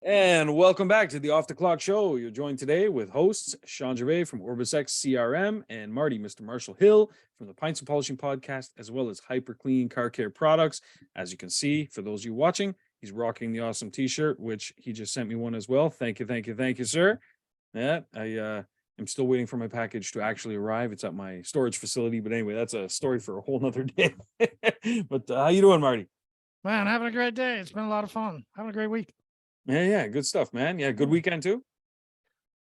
And welcome back to the Off the Clock Show. You're joined today with hosts Shawn Gervais from OrbisX CRM and Mr. Marshall Hill from the Pints and Polishing Podcast, as well as hyperClean Car Care Products. As you can see, for those of you watching, he's rocking the awesome T-shirt, which he just sent me one as well. Thank you, sir. Yeah, I am still waiting for my package to actually arrive. It's at my storage facility, but anyway, that's a story for a whole nother day. But how you doing, Marty? Man, having a great day. It's been a lot of fun. Having a great week. Yeah, good stuff, man. Yeah, good weekend too.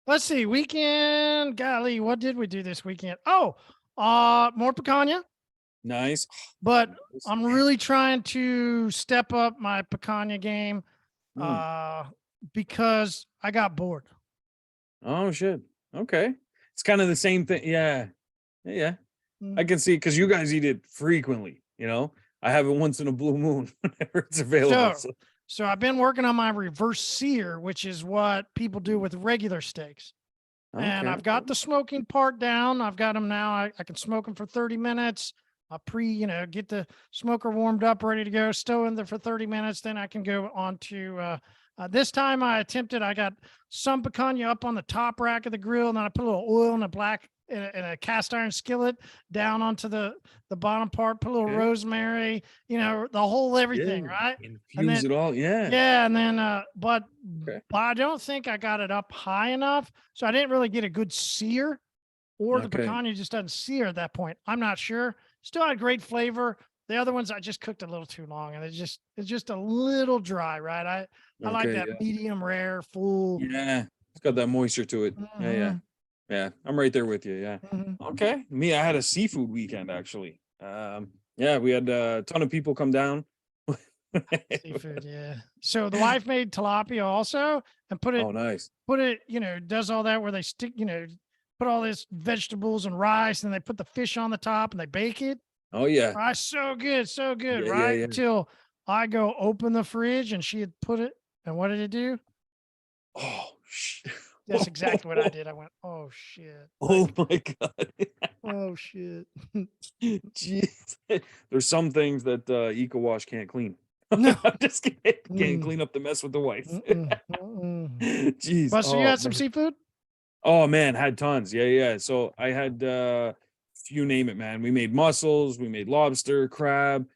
Let's see, weekend. Golly, what did we do this weekend? Oh, more picanha. Nice. But I'm really trying to step up my picanha game because I got bored. Oh shit. Okay. It's kind of the same thing. Yeah. I can see because you guys eat it frequently, I have it once in a blue moon whenever it's available. So I've been working on my reverse sear, which is what people do with regular steaks. Okay. And I've got the smoking part down. I've got them now. I can smoke them for 30 minutes. I get the smoker warmed up, ready to go, stow in there for 30 minutes. Then I can go on to, this time I got some picanha up on the top rack of the grill. And then I put a little oil in a cast iron skillet down onto the bottom part, put a little rosemary, the whole everything, right? Infuse it all, yeah. Yeah, and then but I don't think I got it up high enough, so I didn't really get a good sear, or the picanha just doesn't sear at that point. I'm not sure. Still had great flavor. The other ones I just cooked a little too long, and it's just a little dry, right? I like that medium rare, full. Yeah, it's got that moisture to it. Mm-hmm. Yeah, I'm right there with you. Yeah. Mm-hmm. Okay. Me, I had a seafood weekend actually. We had a ton of people come down. Seafood, yeah. So the wife made tilapia also and put it. Oh, nice. Put it, does all that where they stick, put all these vegetables and rice, and they put the fish on the top and they bake it. Oh yeah. Right, so good, right? Yeah. Until I go open the fridge and she had put it, and what did it do? Oh shit. That's exactly what I did. I went, oh shit. Oh my God. Oh shit. Jeez. There's some things that EcoWash can't clean. No, I'm just kidding. Can't clean up the mess with the wife. Jeez. But so you had some seafood? Oh man, had tons. Yeah. So I had you name it, man. We made mussels, we made lobster, crab,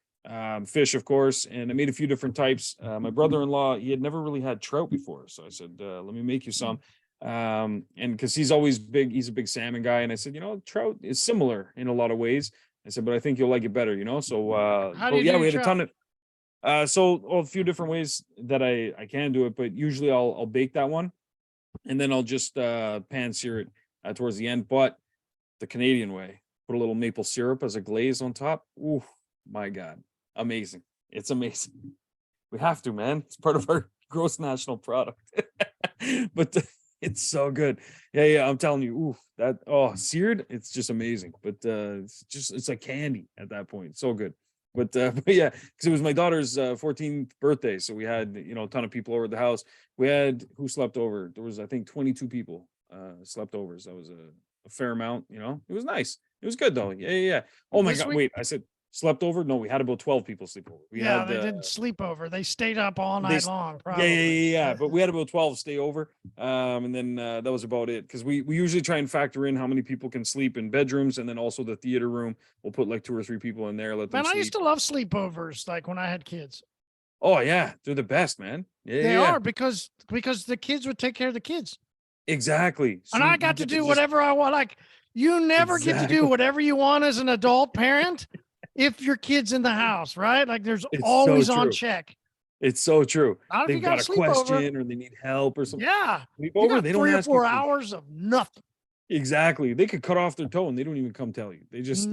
fish, of course, and I made a few different types. My brother-in-law, he had never really had trout before, so I said, let me make you some. And because he's a big salmon guy, and I said, trout is similar in a lot of ways. I said, but I think you'll like it better, So how do you do we had trout? a ton of a few different ways that I can do it, but usually I'll bake that one, and then I'll just pan sear it towards the end. But the Canadian way, put a little maple syrup as a glaze on top. Ooh, my God, amazing! It's amazing. We have to, man. It's part of our gross national product. But it's so good. Yeah. I'm telling you, seared, it's just amazing. But it's like candy at that point. So good. But yeah, because it was my daughter's 14th birthday, so we had a ton of people over at the house. We had who slept over. There was I think 22 people slept over. So that was a fair amount. It was nice. It was good though. Yeah. Oh my God! Wait, I said slept over. No, we had about 12 people sleep over. They didn't sleep over. They stayed up all night long. Probably. Yeah. But we had about 12 stay over, and then that was about it. Because we usually try and factor in how many people can sleep in bedrooms, and then also the theater room. We'll put like 2 or 3 people in there. Let them sleep. I used to love sleepovers, like when I had kids. Oh yeah, they're the best, man. Yeah, they are because the kids would take care of the kids. Exactly. And I got to do whatever I want. Like you never get to do whatever you want as an adult parent. If your kid's in the house, right? Like there's always on check. It's so true. They've got a question or they need help or something. Yeah. Sleep over, they don't 3 or 4 hours of nothing. Exactly. They could cut off their toe and they don't even come tell you. They just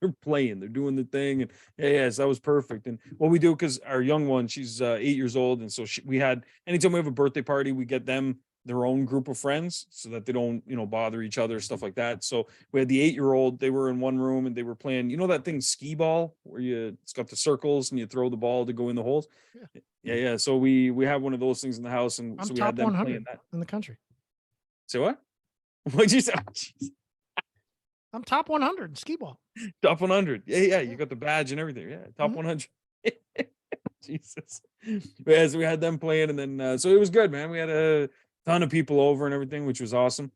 they're playing, they're doing the thing. And yes, that was perfect. And what we do, because our young one, she's 8 years old, and so we had anytime we have a birthday party, we get them their own group of friends so that they don't bother each other, stuff like that. So we had the 8-year-old, they were in one room and they were playing that thing skee ball where it's got the circles and you throw the ball to go in the holes. Yeah. So we have one of those things in the house, and I'm so we had them playing that in the country. Say what? What'd you say? I'm top 100 skee ball. Top 100. Yeah. You got the badge and everything. Yeah. Top 100. Jesus. But yeah, so we had them playing, and then so it was good, man. We had a ton of people over and everything, which was awesome.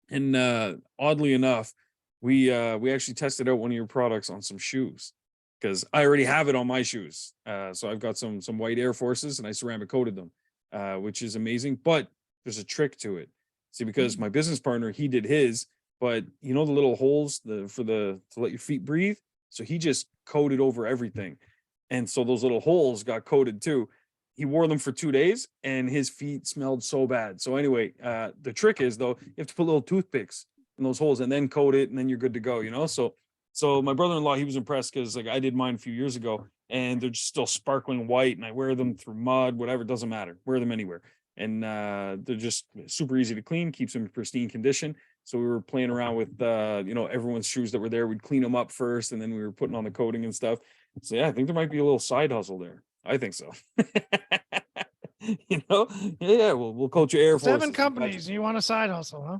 And oddly enough, we actually tested out one of your products on some shoes because I already have it on my shoes. So I've got some white Air Forces, and I ceramic coated them, which is amazing. But there's a trick to it. See, because my business partner, he did his, but you know the little holes to let your feet breathe. So he just coated over everything, and so those little holes got coated too. He wore them for 2 days, and his feet smelled so bad. So anyway, the trick is though, you have to put little toothpicks in those holes and then coat it, and then you're good to go. You know, so my brother-in-law, he was impressed because like I did mine a few years ago, and they're just still sparkling white, and I wear them through mud, whatever, it doesn't matter. Wear them anywhere, and they're just super easy to clean, keeps them in pristine condition. So we were playing around with everyone's shoes that were there. We'd clean them up first, and then we were putting on the coating and stuff. So yeah, I think there might be a little side hustle there. I think so. Yeah, we'll coach your Air Force. 7 companies. You want a side hustle, huh?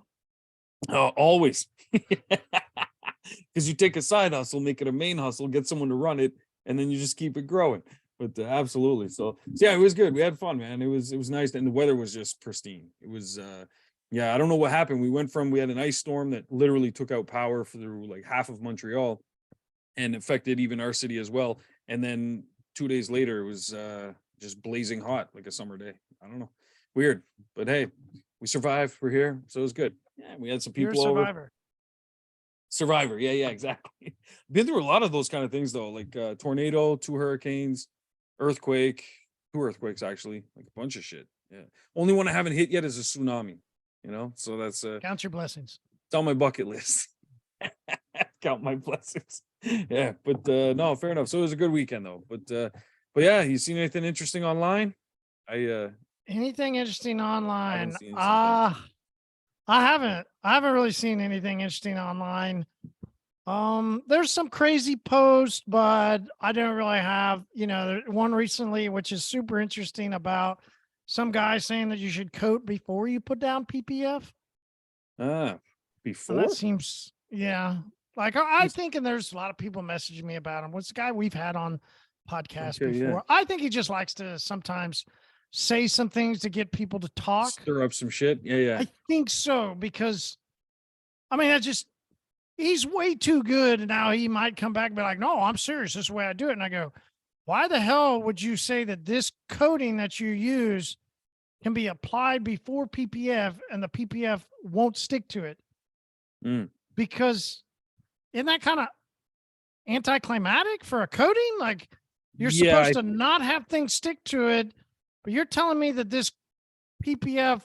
Oh, always. Because you take a side hustle, make it a main hustle, get someone to run it, and then you just keep it growing. But absolutely. So yeah, it was good. We had fun, man. It was nice, and the weather was just pristine. It was I don't know what happened. We had an ice storm that literally took out power through like half of Montreal and affected even our city as well. And then 2 days later, it was just blazing hot like a summer day. I don't know. Weird. But hey, we survived. We're here. So it was good. Yeah, we had some people You're a over. survivor. Survivor. Yeah, exactly. Been through a lot of those kind of things though, like tornado, 2 hurricanes, earthquake, 2 earthquakes actually, like a bunch of shit. Yeah. Only one I haven't hit yet is a tsunami, so that's count your blessings. It's on my bucket list. Count my blessings. Yeah, but no, fair enough. So it was a good weekend though. But yeah, you seen anything interesting online? Anything interesting online? I I haven't really seen anything interesting online. There's some crazy posts, but I don't really have, one recently, which is super interesting about some guy saying that you should coat before you put down PPF. Before? And that seems, yeah. Like I think, and there's a lot of people messaging me about him. What's the guy we've had on podcast before? Yeah. I think he just likes to sometimes say some things to get people to talk. Stir up some shit. Yeah. I think so, because he's way too good. And now he might come back and be like, no, I'm serious. This is the way I do it. And I go, why the hell would you say that this coating that you use can be applied before PPF and the PPF won't stick to it? Because isn't that kind of anticlimactic for a coating? Like you're supposed to not have things stick to it, but you're telling me that this PPF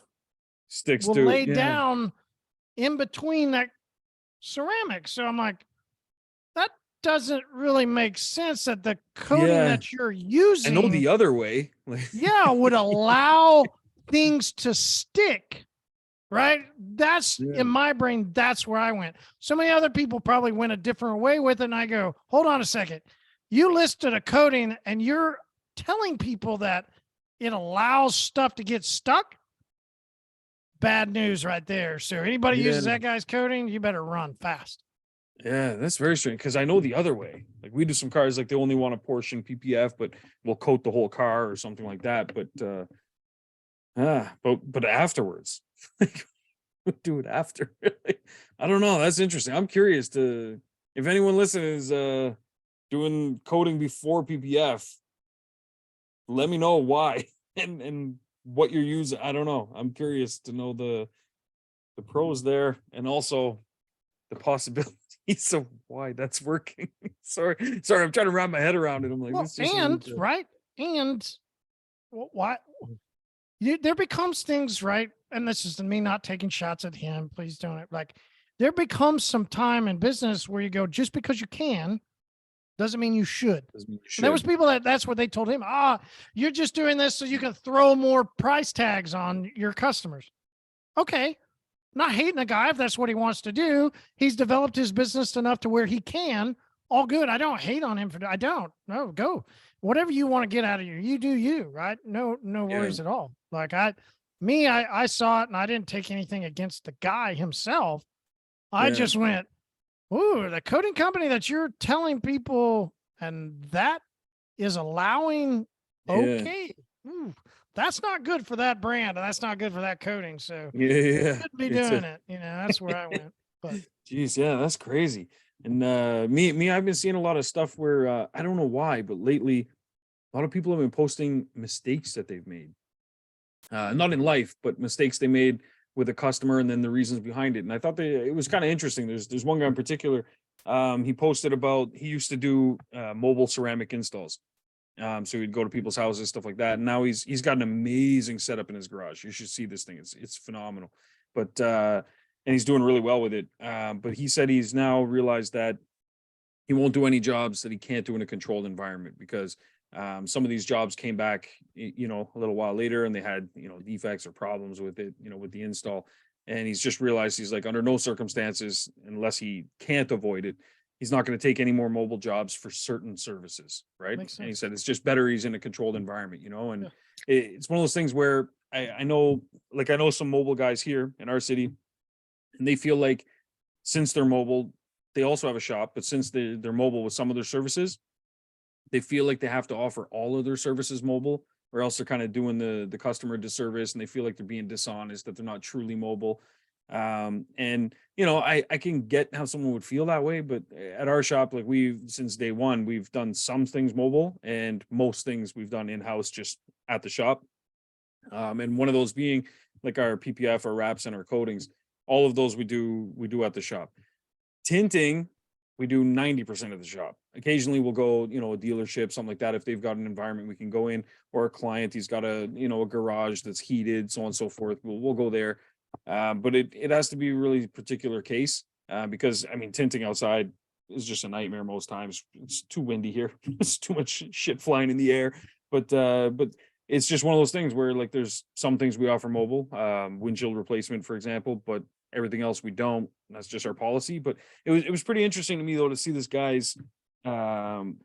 will lay down in between that ceramic. So I'm like, that doesn't really make sense that the coating that you're using, I know the other way, would allow things to stick. Right? That's in my brain. That's where I went. So many other people probably went a different way with it. And I go, hold on a second. You listed a coating and you're telling people that it allows stuff to get stuck. Bad news right there. So anybody uses that guy's coating, you better run fast. Yeah, that's very strange. Because I know the other way. Like we do some cars, like they only want a portion PPF, but we'll coat the whole car or something like that. But afterwards, do it after. I don't know. That's interesting. I'm curious if anyone listening is doing coating before PPF, let me know why and what you're using. I don't know. I'm curious to know the pros there, and also the possibilities of why that's working. Sorry, I'm trying to wrap my head around it. I'm like, why? There becomes things, right? And this is me not taking shots at him. Please don't. Like, there becomes some time in business where you go, just because you can doesn't mean you should. There was people that's what they told him. You're just doing this so you can throw more price tags on your customers. Okay. Not hating the guy if that's what he wants to do. He's developed his business enough to where he can. All good. I don't hate on him for that. I don't. No, go. Whatever you want to get out of you do you, right? No worries at all. Like I saw it and I didn't take anything against the guy himself. I just went, ooh, the coating company that you're telling people and that is allowing Yeah. Okay. Ooh, that's not good for that brand. And that's not good for that coating. So Yeah. shouldn't be It's doing a it. You know, that's where I went. But geez, yeah, that's crazy. And me, I've been seeing a lot of stuff where I don't know why, but lately a lot of people have been posting mistakes that they've made. Not in life, but mistakes they made with a customer and then the reasons behind it. And I thought it was kind of interesting. There's one guy in particular. He posted about he used to do mobile ceramic installs. So he'd go to people's houses, stuff like that. And now he's got an amazing setup in his garage. You should see this thing. It's phenomenal. But and he's doing really well with it. But he said he's now realized that he won't do any jobs that he can't do in a controlled environment because some of these jobs came back, a little while later and they had, defects or problems with it, with the install. And he's just realized he's like, under no circumstances, unless he can't avoid it, he's not going to take any more mobile jobs for certain services. Right. makes And he sense. said it's just better he's in a controlled environment, and Yeah. it's one of those things where I know, like, I know some mobile guys here in our city and they feel like since they're mobile, they also have a shop, but since they're mobile with some of their services, they feel like they have to offer all of their services mobile, or else they're kind of doing the customer a disservice, and they feel like they're being dishonest, that they're not truly mobile. And I can get how someone would feel that way, but at our shop, like, we've since day one, we've done some things mobile, and most things we've done in house, just at the shop. And one of those being like our PPF, our wraps, and our coatings. All of those we do at the shop. Tinting, we do 90% of the shop. Occasionally we'll go, a dealership, something like that. If they've got an environment we can go in, or a client, he's got a garage that's heated, so on and so forth. We'll go there. But it has to be a really particular case, because I mean, tinting outside is just a nightmare most times. It's too windy here. It's too much shit flying in the air. But it's just one of those things where, like, there's some things we offer mobile, windshield replacement, for example, but everything else we don't. That's just our policy. But it was pretty interesting to me, though, to see this guy's um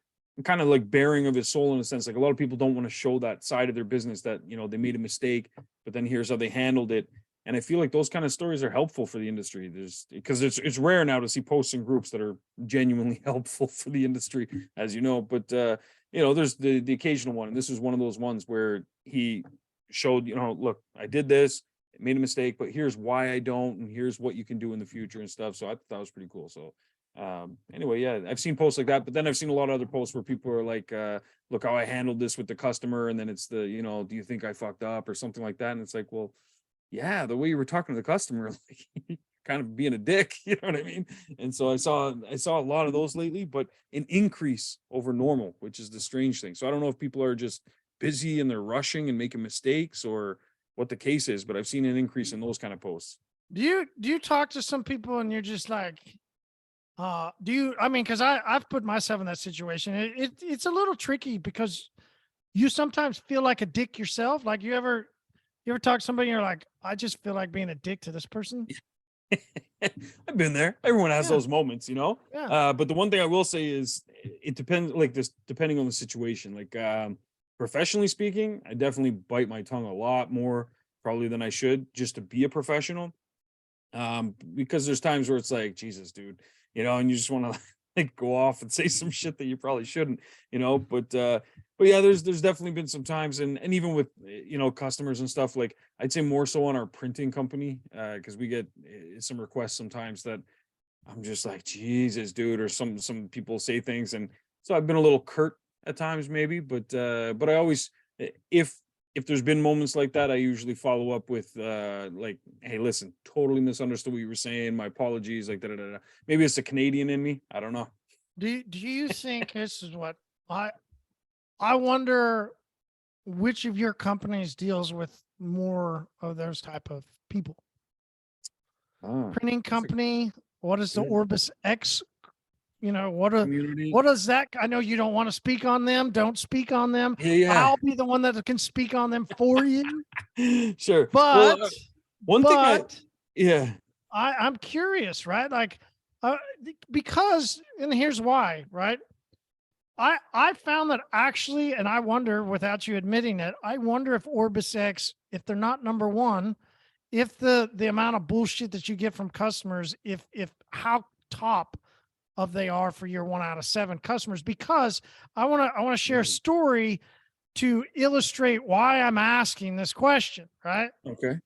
kind of like bearing of his soul, in a sense. Like, a lot of people don't want to show that side of their business, that they made a mistake, but then here's how they handled it. And I feel like those kind of stories are helpful for the industry. There's because it's rare now to see posts in groups that are genuinely helpful for the industry, as you know. But there's the occasional one, and this is one of those ones where he showed, look, I did this, made a mistake, but here's why I don't, and here's what you can do in the future and stuff. So I thought that was pretty cool. So anyway, yeah, I've seen posts like that, but then I've seen a lot of other posts where people are like, look how I handled this with the customer, and then it's do you think I fucked up or something like that? And it's like, well, yeah, the way you were talking to the customer, like, kind of being a dick, you know what I mean? And so I saw a lot of those lately, but an increase over normal, which is the strange thing. So I don't know if people are just busy and they're rushing and making mistakes, or what the case is, but I've seen an increase in those kind of posts. Do you talk to some people and you're just like, do you, I mean, cause I've put myself in that situation. It's a little tricky because you sometimes feel like a dick yourself. Like, you ever talk to somebody and you're like, I just feel like being a dick to this person. I've been there. Everyone has Yeah. those moments. Yeah. But the one thing I will say is it depends, like, this, depending on the situation. Like, professionally speaking, I definitely bite my tongue a lot more probably than I should, just to be a professional. Because there's times where it's like, Jesus, dude, and you just want to like go off and say some shit that you probably shouldn't. But yeah, there's definitely been some times, and even with customers and stuff, like, I'd say more so on our printing company, because we get some requests sometimes that I'm just like, Jesus, dude, or some people say things, and so I've been a little curt at times, maybe, but I always, if there's been moments like that, I usually follow up with like, hey, listen, totally misunderstood what you were saying. My apologies. Like, da, da, da, da. Maybe it's the Canadian in me. I don't know. Do you think this is what I I wonder which of your companies deals with more of those type of people? Ah, Printing that's a company, what is the good Orbis X? community. What does that, I know you don't want to speak on them, don't speak on them, Yeah, but yeah. I'll be the one that can speak on them for you. Sure. Well, But one thing but yeah. I'm curious, right? Like, uh, because, and here's why, right? I found that actually, and I wonder, without you admitting it, I wonder if OrbisX, if they're not number one, if the amount of bullshit that you get from customers, if how top of they are for your 1 out of 7 customers. Because I want to share a Mm, story to illustrate why I'm asking this question, right? Okay.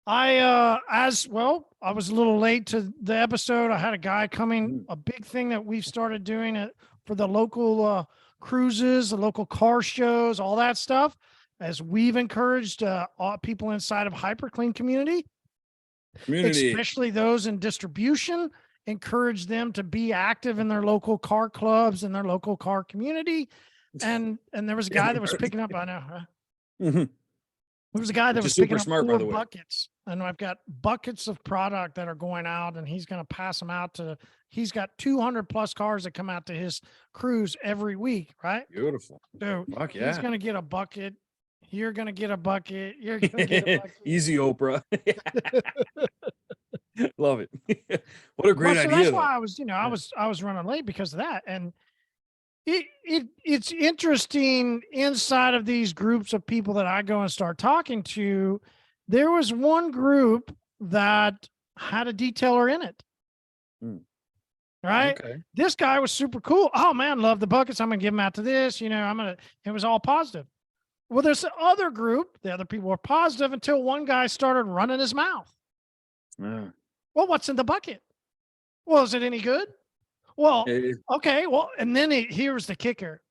As well, I was a little late to the episode. I had a guy coming, Mm. a big thing that we've started doing it for the local cruises, the local car shows, all that stuff, as we've encouraged people inside of hyperclean community, Community. especially those in distribution, encourage them to be active in their local car clubs and their local car community. And there was a guy that was picking up, I know, Mhm. there was a guy that Which was is picking super up smart, by 4 the way. buckets, and I've got buckets of product that are going out, and he's going to pass them out to. He's got 200 plus cars that come out to his cruise every week, right? Beautiful. So Fuck he's yeah. going to get a bucket. You're going to get a bucket. You're going to get a bucket. Easy, Oprah. Love it. What a Well, great so idea, that's though. why I was, I was running late because of that, and it's interesting inside of these groups of people that I go and start talking to. There was one group that had a detailer in it. Mm. Right. Okay. This guy was super cool. Oh man, love the buckets. I'm gonna give them out to this. It was all positive. Well, there's the other group. The other people were positive until one guy started running his mouth. Yeah. Well, what's in the bucket? Well, is it any good? Well, okay. Well, and then here's the kicker.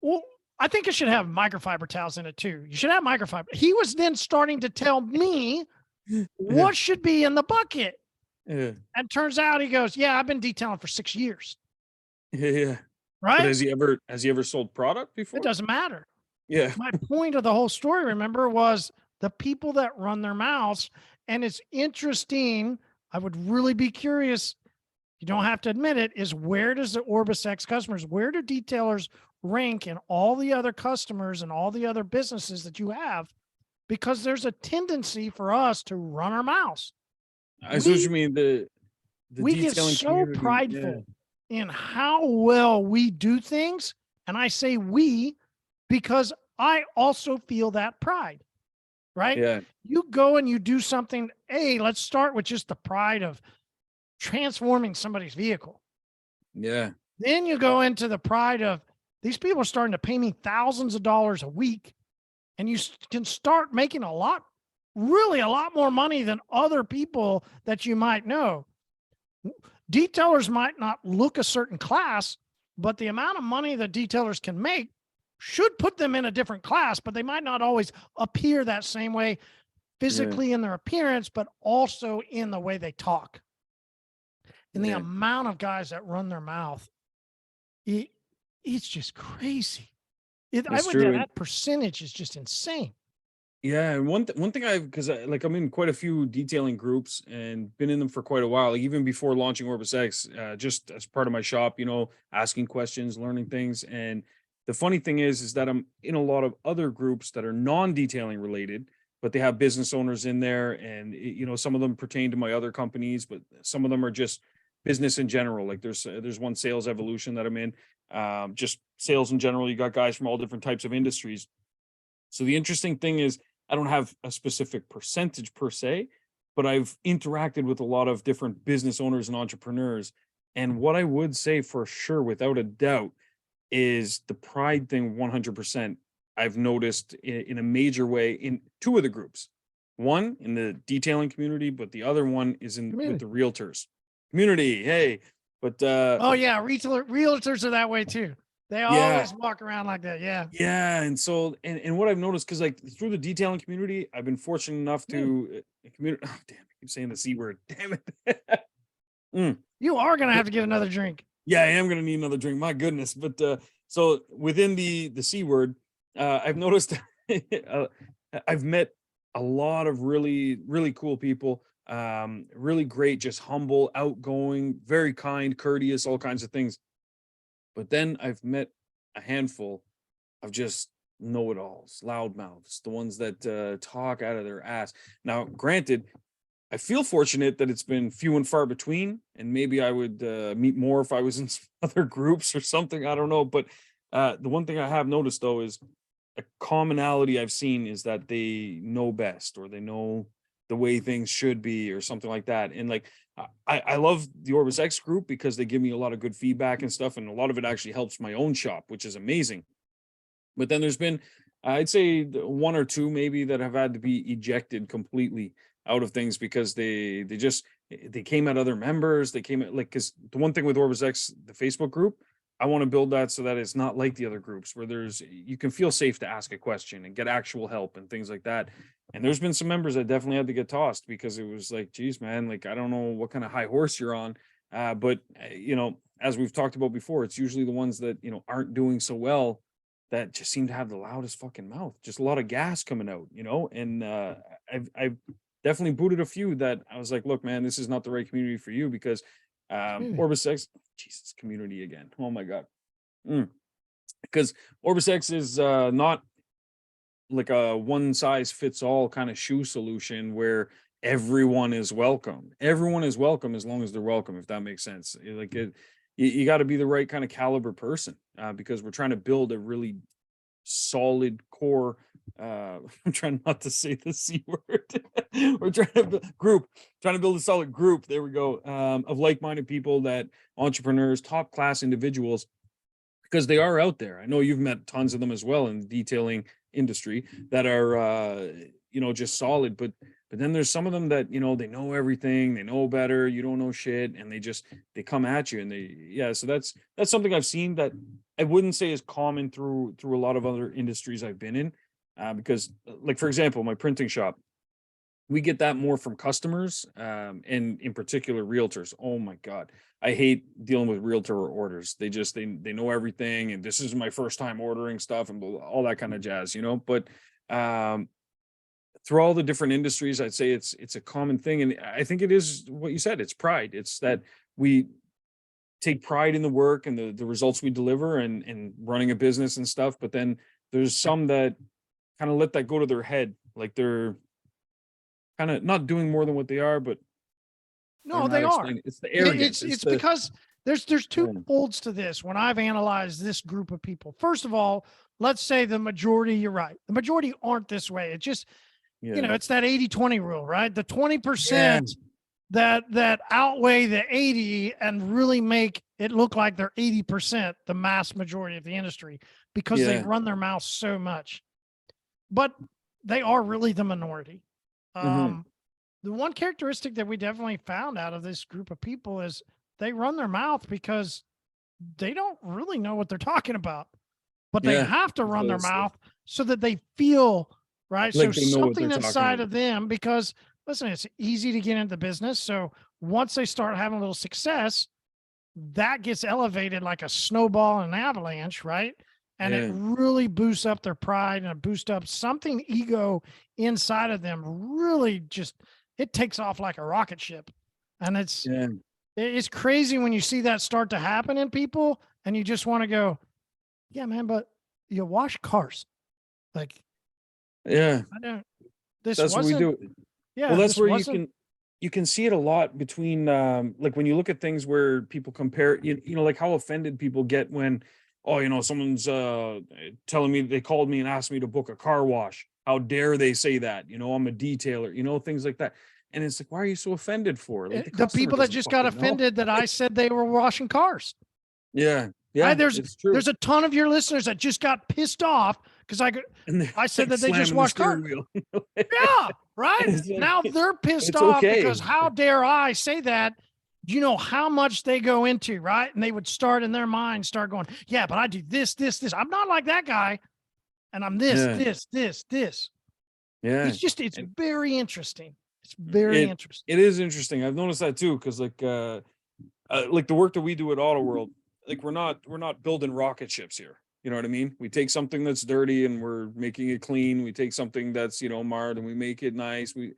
Well, I think it should have microfiber towels in it too. You should have microfiber. He was then starting to tell me what should be in the bucket. Yeah. And turns out he goes, yeah, I've been detailing for 6 years. Yeah. But Right? has he ever sold product before? It doesn't matter. Yeah. My point of the whole story, remember, was the people that run their mouths. And it's interesting. I would really be curious. You don't have to admit it. Is where does the OrbisX customers, where do detailers rank in all the other customers and all the other businesses that you have? Because there's a tendency for us to run our mouths. I see what you mean. The We get detailing so community. prideful in how well we do things. And I say we because I also feel that pride, right? Yeah. You go and you do something. Hey, let's start with just the pride of transforming somebody's vehicle. Yeah. Then you go into the pride of these people are starting to pay me thousands of dollars a week. And you can start making really a lot more money than other people that you might know. Detailers might not look a certain class, but the amount of money that detailers can make should put them in a different class, but they might not always appear that same way physically in their appearance, but also in the way they talk. And the amount of guys that run their mouth, it's just crazy. That percentage is just insane. Yeah, and one thing because I'm in quite a few detailing groups and been in them for quite a while, like even before launching OrbisX, just as part of my shop, asking questions, learning things. And the funny thing is that I'm in a lot of other groups that are non-detailing related, but they have business owners in there, and some of them pertain to my other companies, but some of them are just business in general. Like there's one sales evolution that I'm in, just sales in general. You got guys from all different types of industries. So the interesting thing is, I don't have a specific percentage per se, but I've interacted with a lot of different business owners and entrepreneurs. And what I would say for sure, without a doubt, is the pride thing 100%. I've noticed in a major way in 2 of the groups. One in the detailing community, but the other one is with the realtors community. Hey, but oh yeah, realtors are that way too. They always walk around like that. Yeah. Yeah. And so, and what I've noticed, because like through the detailing community, I've been fortunate enough to community. Oh, damn, I keep saying the C word. Damn it. You are going to have to get another drink. Yeah, I am going to need another drink. My goodness. But so within the C word, I've noticed I've met a lot of really, really cool people. Really great, just humble, outgoing, very kind, courteous, all kinds of things. But then I've met a handful of just know-it-alls, loudmouths, the ones that talk out of their ass. Now, granted, I feel fortunate that it's been few and far between, and maybe I would meet more if I was in some other groups or something. I don't know. But the one thing I have noticed, though, is a commonality I've seen is that they know best, or they know the way things should be, or something like that. And like, I love the OrbisX group because they give me a lot of good feedback and stuff, and a lot of it actually helps my own shop, which is amazing. But then there's been, I'd say, one or two maybe that have had to be ejected completely out of things because they came at other members. They came at, like, because the one thing with OrbisX, the Facebook group, I want to build that so that it's not like the other groups where you can feel safe to ask a question and get actual help and things like that. And there's been some members that definitely had to get tossed because it was like, geez, man, like, I don't know what kind of high horse you're on. But as we've talked about before, it's usually the ones that, aren't doing so well that just seem to have the loudest fucking mouth, just a lot of gas coming out, and I've definitely booted a few that I was like, look, man, this is not the right community for you because OrbisX, Jesus, community again. Oh my God. Because OrbisX is not like a one size fits all kind of shoe solution where everyone is welcome. Everyone is welcome as long as they're welcome, if that makes sense. Like you got to be the right kind of caliber person because we're trying to build a really solid core. I'm trying not to say the C word. We're trying to build a solid group. There we go. Of like-minded people, that entrepreneurs, top class individuals, because they are out there. I know you've met tons of them as well in the detailing industry that are just solid, but then there's some of them that they know everything, they know better, you don't know shit, and they come at you, and so that's something I've seen that I wouldn't say is common through a lot of other industries I've been in, because like, for example, my printing shop, we get that more from customers, and in particular realtors. Oh my God, I hate dealing with realtor orders. They know everything, and this is my first time ordering stuff and all that kind of jazz, but through all the different industries, I'd say it's a common thing. And I think it is what you said, it's pride. It's that we take pride in the work and the results we deliver and running a business and stuff. But then there's some that kind of let that go to their head. Like they're kind of not doing more than what they are, but no, they are. It's the arrogance. It's because there's two folds to this. When I've analyzed this group of people, first of all, let's say the majority, you're right. The majority aren't this way. It's just, it's that 80-20 rule, right? The 20% that outweigh the 80 and really make it look like they're 80%, the mass majority of the industry, because they run their mouth so much. But they are really the minority. The one characteristic that we definitely found out of this group of people is they run their mouth because they don't really know what they're talking about, but they have to run their mouth so that they feel right. Like so something inside of them, because listen, it's easy to get into the business. So once they start having a little success, that gets elevated like a snowball and an avalanche, right? And it really boosts up their pride and it boosts up something ego inside of them. Really just, it takes off like a rocket ship. And it's crazy when you see that start to happen in people and you just want to go, yeah, man, but you wash cars. Like, I don't, that's what we do. Yeah. Well, that's where you can see it a lot between, like when you look at things where people compare, like how offended people get when, someone's telling me, they called me and asked me to book a car wash. How dare they say that? I'm a detailer, things like that. And it's like, why are you so offended for? Like the people that just got offended that I said they were washing cars. Yeah. There's a ton of your listeners that just got pissed off because I said that they just washed cars. Yeah, right. Like, now they're pissed off because how dare I say that? You know how much they go into, right? And they would start in their mind, start going, yeah, but I do this. I'm not like that guy. And I'm this. Yeah. It's very interesting. It's very interesting. It is interesting. I've noticed that too. Cause like the work that we do at Auto World, like we're not building rocket ships here. You know what I mean? We take something that's dirty and we're making it clean. We take something that's, marred and we make it nice. We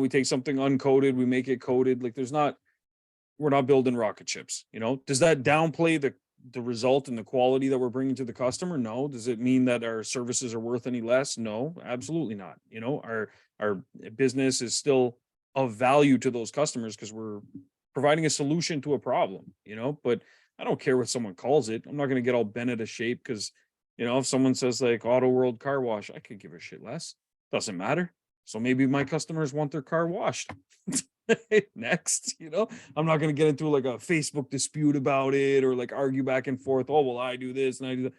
take something uncoated, we make it coated. Like we're not building rocket ships. Does that downplay the result and the quality that we're bringing to the customer? No. Does it mean that our services are worth any less? No, absolutely not. Our business is still of value to those customers because we're providing a solution to a problem, but I don't care what someone calls it. I'm not going to get all bent out of shape because, if someone says like Auto World car wash, I could give a shit less. Doesn't matter. So maybe my customers want their car washed. Next, I'm not going to get into like a Facebook dispute about it or like argue back and forth. Oh, well, I do this and I do that.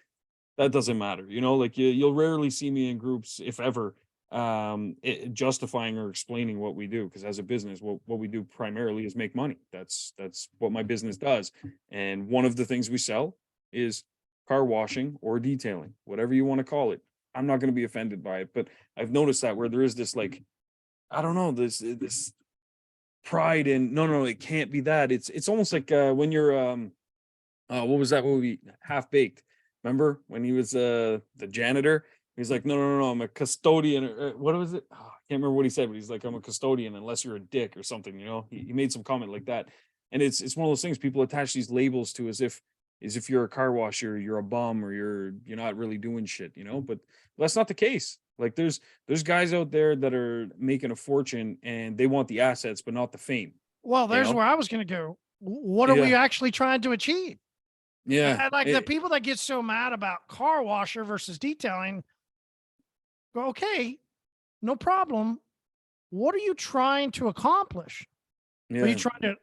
that doesn't matter. You know, like you'll rarely see me in groups, if ever, justifying or explaining what we do. Because as a business, what we do primarily is make money. That's what my business does. And one of the things we sell is car washing or detailing, whatever you want to call it. I'm not going to be offended by it, but I've noticed that where there is this, like, I don't know, this pride in, no, it can't be that. It's almost like when you're what was that movie, Half Baked? Remember when he was the janitor? He's like, no, I'm a custodian. What was it? Oh, I can't remember what he said, but he's like, I'm a custodian unless you're a dick or something. You know, he made some comment like that, and it's one of those things people attach these labels to as if you're a car washer, you're a bum, or you're not really doing shit. You know, but that's not the case. Like there's guys out there that are making a fortune and they want the assets but not the fame. Well, You there's know? where I was going to go. What are we Yeah, actually trying to achieve? yeah. And like the people that get so mad about car washer versus detailing, go, okay, no problem. What are you trying to accomplish? Are you Yeah. trying to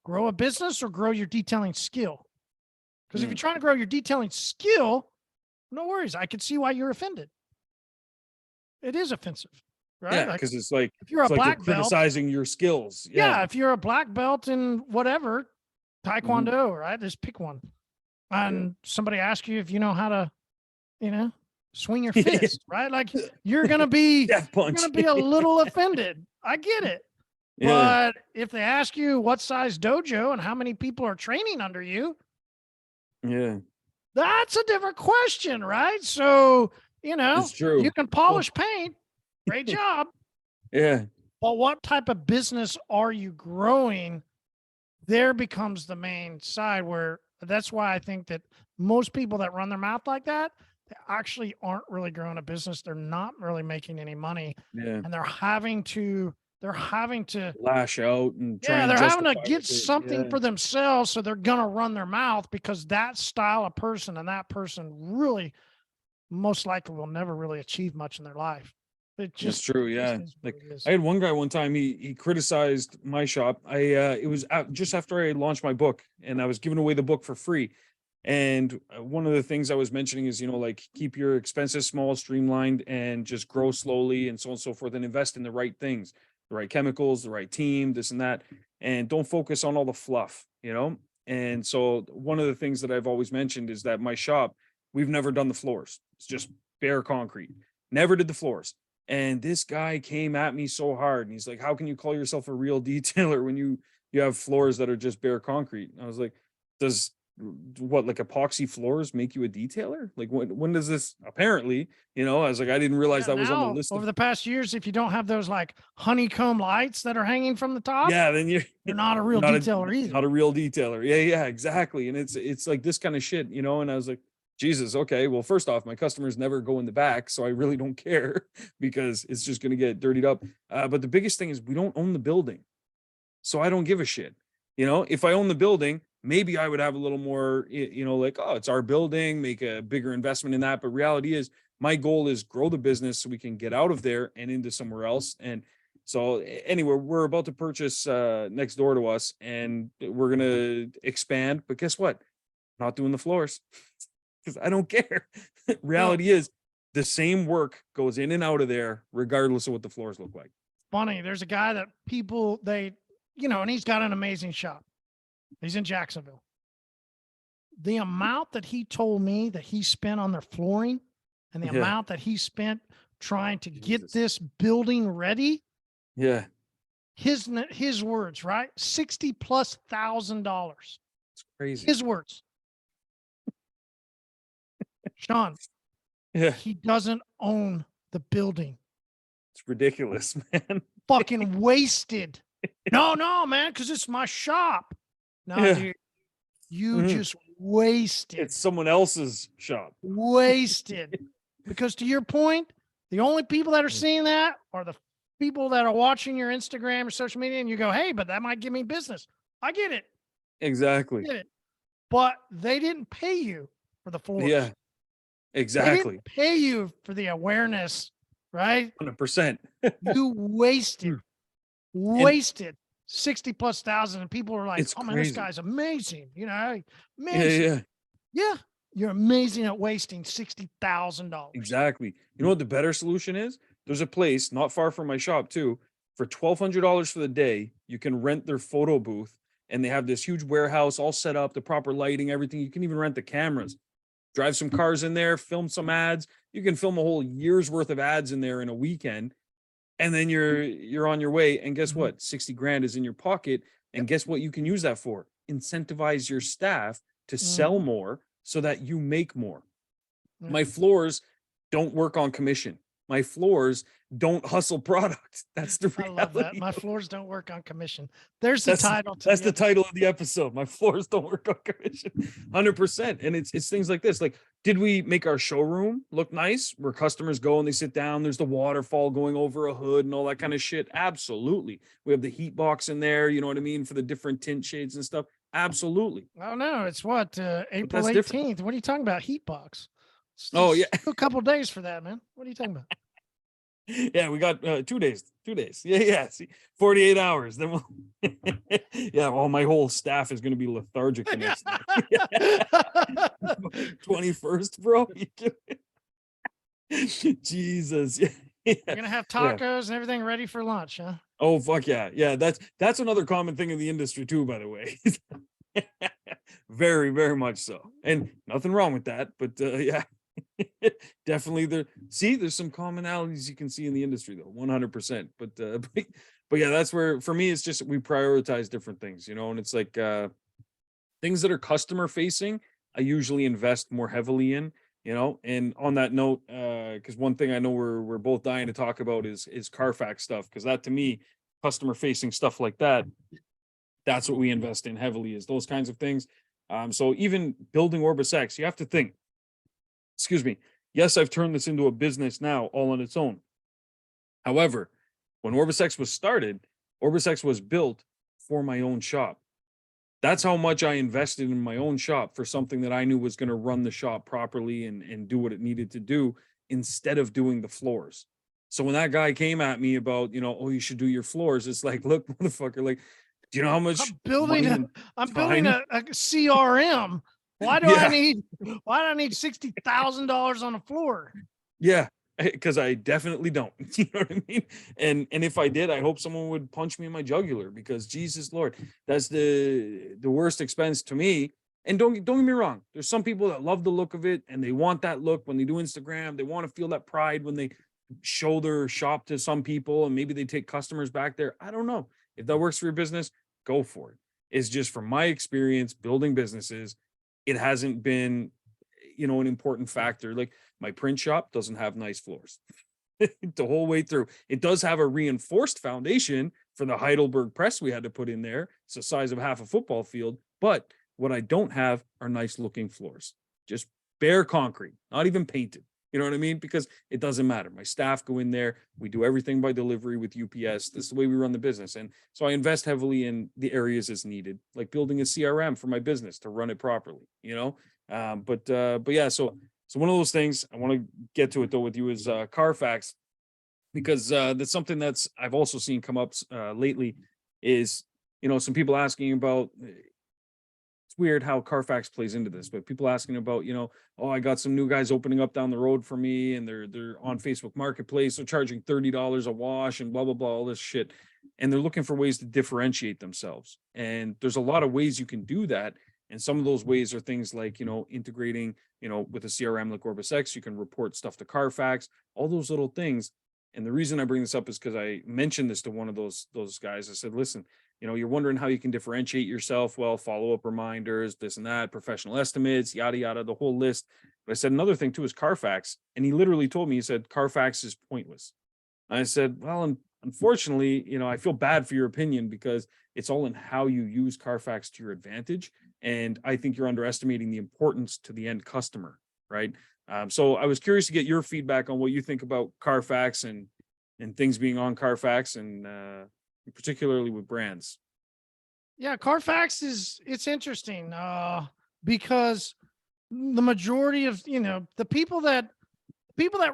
grow a business or grow your detailing skill? Because if you're trying to grow your detailing skill, no worries. I can see why you're offended. It is offensive, right? Yeah, Like because if you're a they're black belt, criticizing your skills. yeah, Yeah. if you're a black belt in whatever, Mhm. taekwondo, right? Just pick one. Yeah. And somebody asks you if you know how to, you know, swing your Yeah. fist, right? Like you're gonna be Death you're gonna punch. be a little offended. I get it. Yeah. But if they ask you what size dojo and how many people are training under you, Yeah. that's a different question, right? So, It's you true. can Well, polish paint. Great job. yeah. But what type of business are you growing? There becomes the main side where that's why I think that most people that run their mouth like that, they actually aren't really growing a business. They're not really making any money Yeah. and they're having to, Lash out and try yeah, and they're having to justify get with it. something Yeah. for themselves. So they're going to run their mouth because that style of person and that person really most likely will never really achieve much in their life. That's true. It just Yeah. is what Like it is. I had one guy one time, he criticized my shop. It was just after I launched my book and I was giving away the book for free. And one of the things I was mentioning is, like keep your expenses small, streamlined, and just grow slowly and so on and so forth, and invest in the right things, the right chemicals, the right team, this and that. And don't focus on all the fluff. And so one of the things that I've always mentioned is that my shop, we've never done the floors. It's just bare concrete. Never did the floors. And this guy came at me so hard and he's like, how can you call yourself a real detailer when you have floors that are just bare concrete? And I was like, does what, like epoxy floors make you a detailer? Like when does this, apparently, I was like, I didn't realize Yeah, that was on the now list of, over the past years, if you don't have those like honeycomb lights that are hanging from the top, yeah, then you're you're not a real not a detailer either. not a real detailer. Yeah, exactly. And it's like this kind of shit. And I was like, Jesus, okay, well, first off, my customers never go in the back, so I really don't care because it's just gonna get dirtied up. But the biggest thing is we don't own the building. So I don't give a shit. If I own the building, maybe I would have a little more, like, oh, it's our building, make a bigger investment in that. But reality is, my goal is grow the business so we can get out of there and into somewhere else. And so, anyway, we're about to purchase next door to us, and we're gonna expand. But guess what? Not doing the floors because I don't care. So Reality is, the same work goes in and out of there, regardless of what the floors look like. funny, there's a guy that people and he's got an amazing shop. He's in Jacksonville. The amount that he told me that he spent on their flooring and the Yeah, amount that he spent trying to get Jesus. this building ready, Yeah, his words, right? $60,000+. it's crazy. His words. Shawn, Yeah. he doesn't own the building. It's ridiculous, man. Fucking wasted. No, man, because it's my shop. No, Yeah. dude, you Mhm. just wasted. It's someone else's shop. Wasted. Because to your point, the only people that are seeing that are the people that are watching your Instagram or social media, and you go, hey, but that might give me business. I get it. I Exactly. get it. But they didn't pay you for the floors. Yeah, They exactly. didn't pay you for the awareness, right? 100%. You wasted, Mm. And wasted 60+ thousand. And people are like, it's oh man, this crazy. guy's amazing. Yeah, Amazing. yeah. Yeah. you're amazing at wasting $60,000. Exactly. You know what the better solution is? There's a place not far from my shop too. For $1,200 for the day, you can rent their photo booth, and they have this huge warehouse all set up, the proper lighting, everything. You can even rent the cameras, drive some cars in there, film some ads. You can film a whole year's worth of ads in there in a weekend, and then you're on your way. And guess what? 60 grand is in your pocket. And guess what you can use that for? Incentivize your staff to sell more so that you make more. My floors don't work on commission. My floors don't hustle product. That's the reality. I love that. My floors don't work on commission. There's the title. That's the title of the episode. My floors don't work on commission. 100%. And it's things like this. Like, did we make our showroom look nice where customers go and they sit down? There's the waterfall going over a hood and all that kind of shit. Absolutely. We have the heat box in there. You know what I mean? For the different tint shades and stuff. Absolutely. Oh no, it's what, April 18th. Different. What are you talking about? Heat box. Oh yeah. A couple of days for that, man. What are you talking about? Yeah, we got 2 days. 2 days. Yeah. See, 48 hours. Then we'll yeah, well, my whole staff is gonna be lethargic the next day. 21st, bro. Jesus. Yeah. You're gonna have tacos and everything ready for lunch, huh? Oh fuck yeah. Yeah, that's another common thing in the industry too, by the way. Very, very much so. And nothing wrong with that, but yeah. Definitely there's some commonalities you can see in the industry though, 100%. But yeah, that's where for me it's just we prioritize different things, you know, and it's like things that are customer facing, I usually invest more heavily in, you know. And on that note, because one thing I know we're both dying to talk about is CARFAX stuff, because that to me, customer facing stuff like that's what we invest in heavily, is those kinds of things. So even building OrbisX, you have to think, excuse me, yes, I've turned this into a business now all on its own. However, when OrbisX was started, OrbisX was built for my own shop. That's how much I invested in my own shop for something that I knew was going to run the shop properly and do what it needed to do, instead of doing the floors. So when that guy came at me about, you know, oh, you shodo your floors, it's like, look, motherfucker, like, do you know how much I'm building a CRM. Why do I need $60,000 on the floor? Yeah, because I definitely don't. You know what I mean? And if I did, I hope someone would punch me in my jugular, because Jesus Lord, that's the worst expense to me. And don't get me wrong, there's some people that love the look of it and they want that look when they do Instagram. They want to feel that pride when they show their shop to some people, and maybe they take customers back there. I don't know. If that works for your business, go for it. It's just from my experience building businesses, it hasn't been, you know, an important factor. Like my print shop doesn't have nice floors the whole way through. It does have a reinforced foundation for the Heidelberg press we had to put in there. It's the size of half a football field. But what I don't have are nice looking floors, just bare concrete, not even painted. You know what I mean? Because it doesn't matter. My staff go in there. We do everything by delivery with UPS. This is the way we run the business. And so I invest heavily in the areas as needed, like building a CRM for my business to run it properly, you know? But yeah, so one of those things I want to get to it though with you is CARFAX, because that's something that's I've also seen come up lately is, you know, some people asking about, it's weird how CARFAX plays into this, but people asking about, you know, oh, I got some new guys opening up down the road for me, and they're on Facebook Marketplace, they're charging $30 a wash and blah blah blah, all this shit, and they're looking for ways to differentiate themselves. And there's a lot of ways you can do that, and some of those ways are things like, you know, integrating, you know, with a CRM like OrbisX, you can report stuff to CARFAX, all those little things. And the reason I bring this up is because I mentioned this to one of those guys. I said, listen, you know, you're wondering how you can differentiate yourself. Well, follow-up reminders, this and that, professional estimates, yada, yada, the whole list. But I said, another thing too is CARFAX. And he literally told me, he said, CARFAX is pointless. And I said, well, unfortunately, you know, I feel bad for your opinion, because it's all in how you use CARFAX to your advantage. And I think you're underestimating the importance to the end customer, right? So I was curious to get your feedback on what you think about CARFAX and things being on CARFAX, and particularly with brands. Yeah, CARFAX it's interesting because the majority of, you know, the people that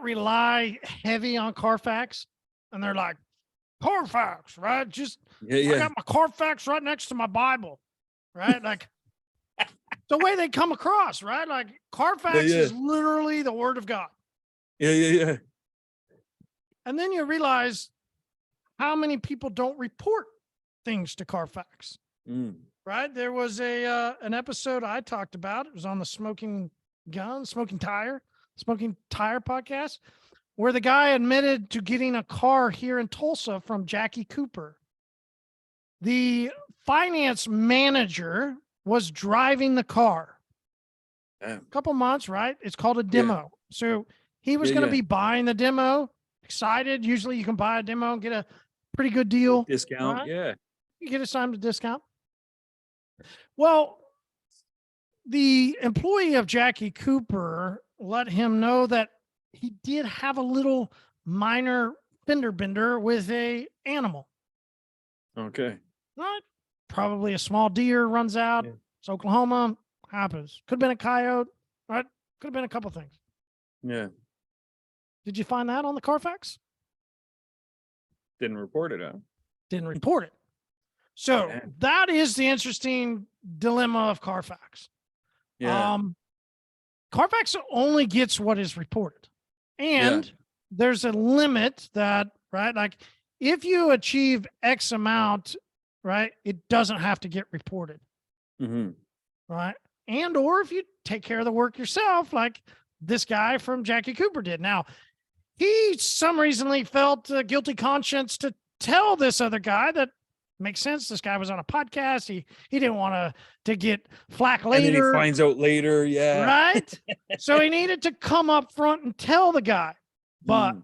rely heavy on CARFAX, and they're like, CARFAX, right? I got my CARFAX right next to my Bible, right? Like, the way they come across, right? Like CARFAX is literally the word of God. Yeah. And then you realize how many people don't report things to CARFAX, right? There was an episode I talked about. It was on the smoking tire podcast, where the guy admitted to getting a car here in Tulsa from Jackie Cooper. The finance manager was driving the car. A couple months, right? It's called a demo. Yeah. So he was going to be buying the demo, excited. Usually you can buy a demo and get a pretty good deal. Discount, right? Yeah. You get assigned a discount. Well, the employee of Jackie Cooper let him know that he did have a little minor fender bender with a animal. Okay. Right? Probably a small deer runs out. Yeah. It's Oklahoma. Happens. Could have been a coyote. Right? Could have been a couple things. Yeah. Did you find that on the CARFAX? Didn't report it, huh? Didn't report it. So that is the interesting dilemma of CARFAX. Yeah. CARFAX only gets what is reported. And there's a limit that, right? Like if you achieve X amount, right, it doesn't have to get reported. Right? And or if you take care of the work yourself, like this guy from Jackie Cooper did. Now, he some reasonly felt a guilty conscience to tell this other guy that makes sense. This guy was on a podcast. He didn't want to get flack later. And then he finds out later. Yeah. Right. So he needed to come up front and tell the guy. But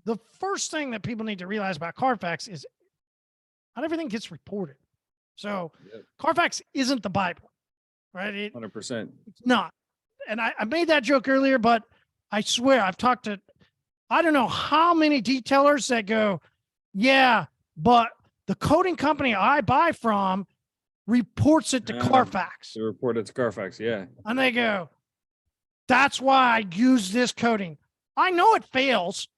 the first thing that people need to realize about CARFAX is not everything gets reported. So CARFAX isn't the Bible, right? 100%. It's not. And I made that joke earlier, but I swear I've talked to, I don't know how many detailers that go, yeah, but the coding company I buy from reports it to CARFAX. They report it to CARFAX, yeah. And they go, that's why I use this coding. I know it fails.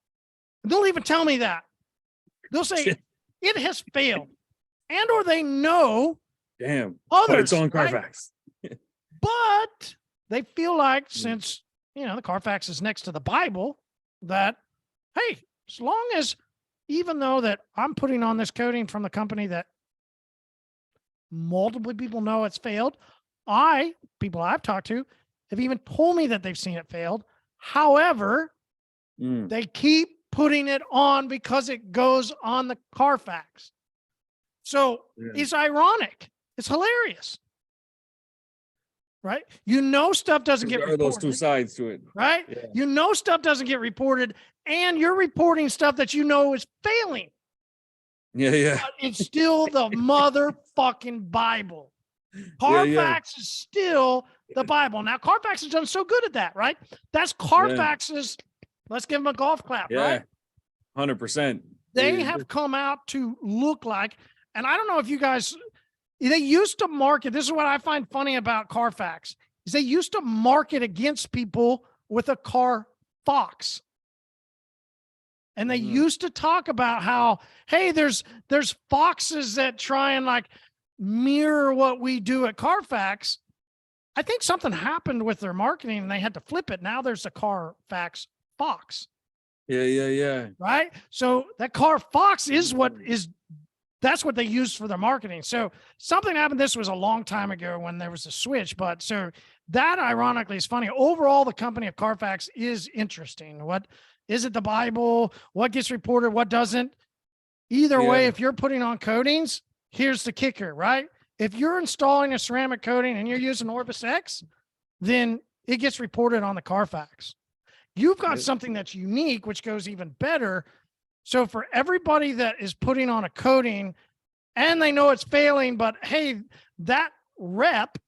They'll even tell me that. They'll say it has failed. And or they know others, but it's on CARFAX. Right? But they feel like since, the CARFAX is next to the Bible, that, hey, as long as, even though that I'm putting on this coding from the company that multiple people know it's failed, people I've talked to have even told me that they've seen it failed. However, they keep putting it on because it goes on the CARFAX. So it's ironic. It's hilarious. Right? Stuff doesn't get reported. There are those two sides to it. Right? Yeah. Stuff doesn't get reported, and you're reporting stuff that is failing. Yeah. But it's still the motherfucking Bible. CARFAX is still the Bible. Now, CARFAX has done so good at that, right? That's CARFAX's, let's give them a golf clap, right? 100%. They have come out to look like, and I don't know if you guys, they used to market, this is what I find funny about CARFAX, is they used to market against people with a CARFAX. And they used to talk about how, hey, there's foxes that try and like mirror what we do at CARFAX. I think something happened with their marketing and they had to flip it. Now there's a CARFAX fox. Yeah. Right? So that CARFAX that's what they used for their marketing. So something happened. This was a long time ago when there was a switch, but so that ironically is funny. Overall, the company of CARFAX is interesting. What is it, the Bible? What gets reported? What doesn't? Either way, if you're putting on coatings, here's the kicker, right? If you're installing a ceramic coating and you're using OrbisX, then it gets reported on the CARFAX. You've got something that's unique, which goes even better. So for everybody that is putting on a coating and they know it's failing, but hey, that reps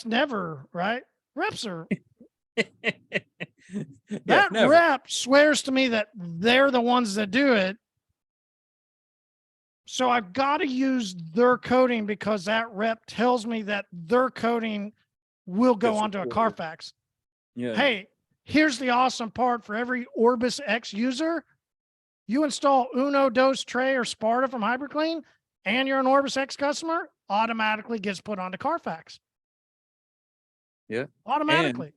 never, right? Reps are, rep swears to me that they're the ones that do it. So I've got to use their coding because that rep tells me that their coding will go onto a CARFAX. Yeah. Hey, here's the awesome part for every OrbisX user. You install Uno, Dos, Tre, or Sparta from hyperClean, and you're an OrbisX customer, automatically gets put onto CARFAX. Yeah. Automatically.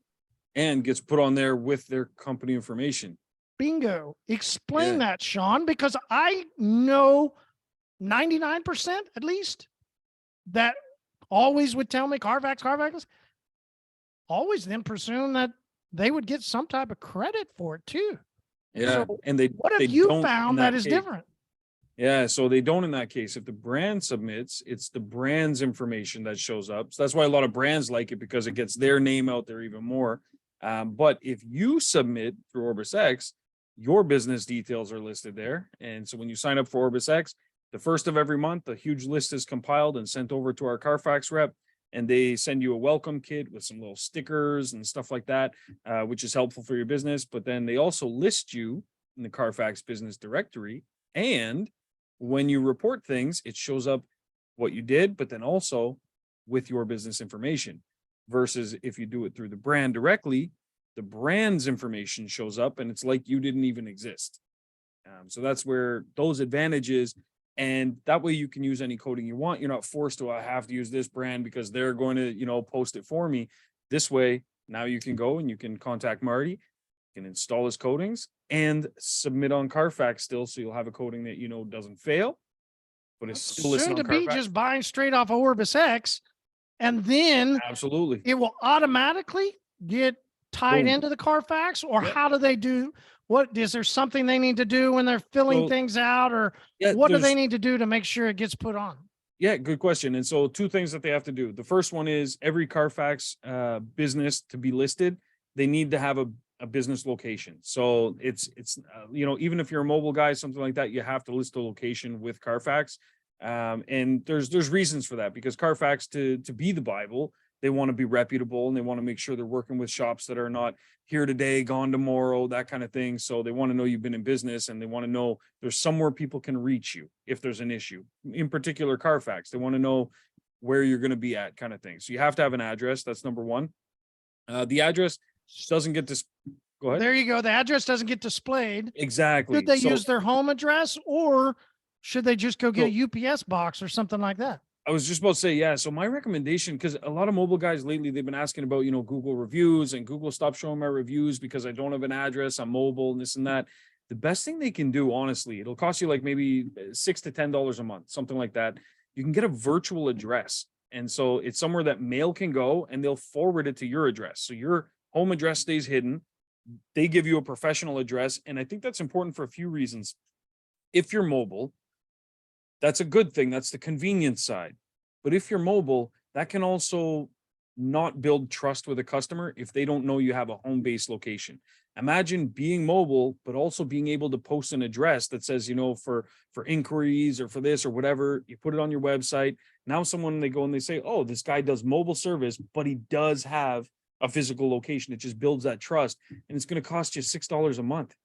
And gets put on there with their company information. Bingo. Explain that, Shawn, because I know 99% at least that always would tell me CARFAX, always then presume that they would get some type of credit for it too. Yeah. So and what have you found that is different? Yeah, so they don't in that case. If the brand submits, it's the brand's information that shows up. So that's why a lot of brands like it, because it gets their name out there even more. But if you submit through OrbisX, your business details are listed there. And so when you sign up for OrbisX, the first of every month, a huge list is compiled and sent over to our CARFAX rep, and they send you a welcome kit with some little stickers and stuff like that, which is helpful for your business. But then they also list you in the CARFAX business directory, and when you report things, it shows up what you did, but then also with your business information. Versus if you do it through the brand directly, the brand's information shows up and it's like you didn't even exist. So that's where those advantages, and that way you can use any coding you want. You're not forced to, I have to use this brand because they're going to, post it for me. This way, now you can go and you can contact Marty, can install his coatings and submit on CARFAX still, so you'll have a coating that doesn't fail, but it's still listed on CARFAX. Just buying straight off of OrbisX, and then absolutely it will automatically get tied into the CARFAX, or how do they do? What is there something they need to do when they're filling things out, or what do they need to do to make sure it gets put on? Yeah, good question. And so two things that they have to do. The first one is every CARFAX business to be listed, they need to have a business location. So it's even if you're a mobile guy, something like that, you have to list the location with CARFAX. And there's reasons for that, because CARFAX, to be the Bible, they want to be reputable and they want to make sure they're working with shops that are not here today, gone tomorrow, that kind of thing. So they want to know you've been in business, and they want to know there's somewhere people can reach you if there's an issue. In particular, CARFAX, they want to know where you're going to be at, kind of thing. So you have to have an address. That's number one. The address doesn't get this. Go ahead. There you go. The address doesn't get displayed. Exactly. Should they use their home address, or should they just go get a UPS box or something like that? I was just about to say, yeah. So my recommendation, because a lot of mobile guys lately, they've been asking about, Google reviews, and Google stopped showing my reviews because I don't have an address, I'm mobile and this and that. The best thing they can do, honestly, it'll cost you like maybe $6 to $10 a month, something like that. You can get a virtual address. And so it's somewhere that mail can go, and they'll forward it to your address. So your home address stays hidden. They give you a professional address. And I think that's important for a few reasons. If you're mobile, that's a good thing. That's the convenience side. But if you're mobile, that can also not build trust with a customer if they don't know you have a home-based location. Imagine being mobile, but also being able to post an address that says, for inquiries or for this or whatever, you put it on your website. Now they go and they say, oh, this guy does mobile service, but he does have a physical location. It just builds that trust, and it's going to cost you $6 a month,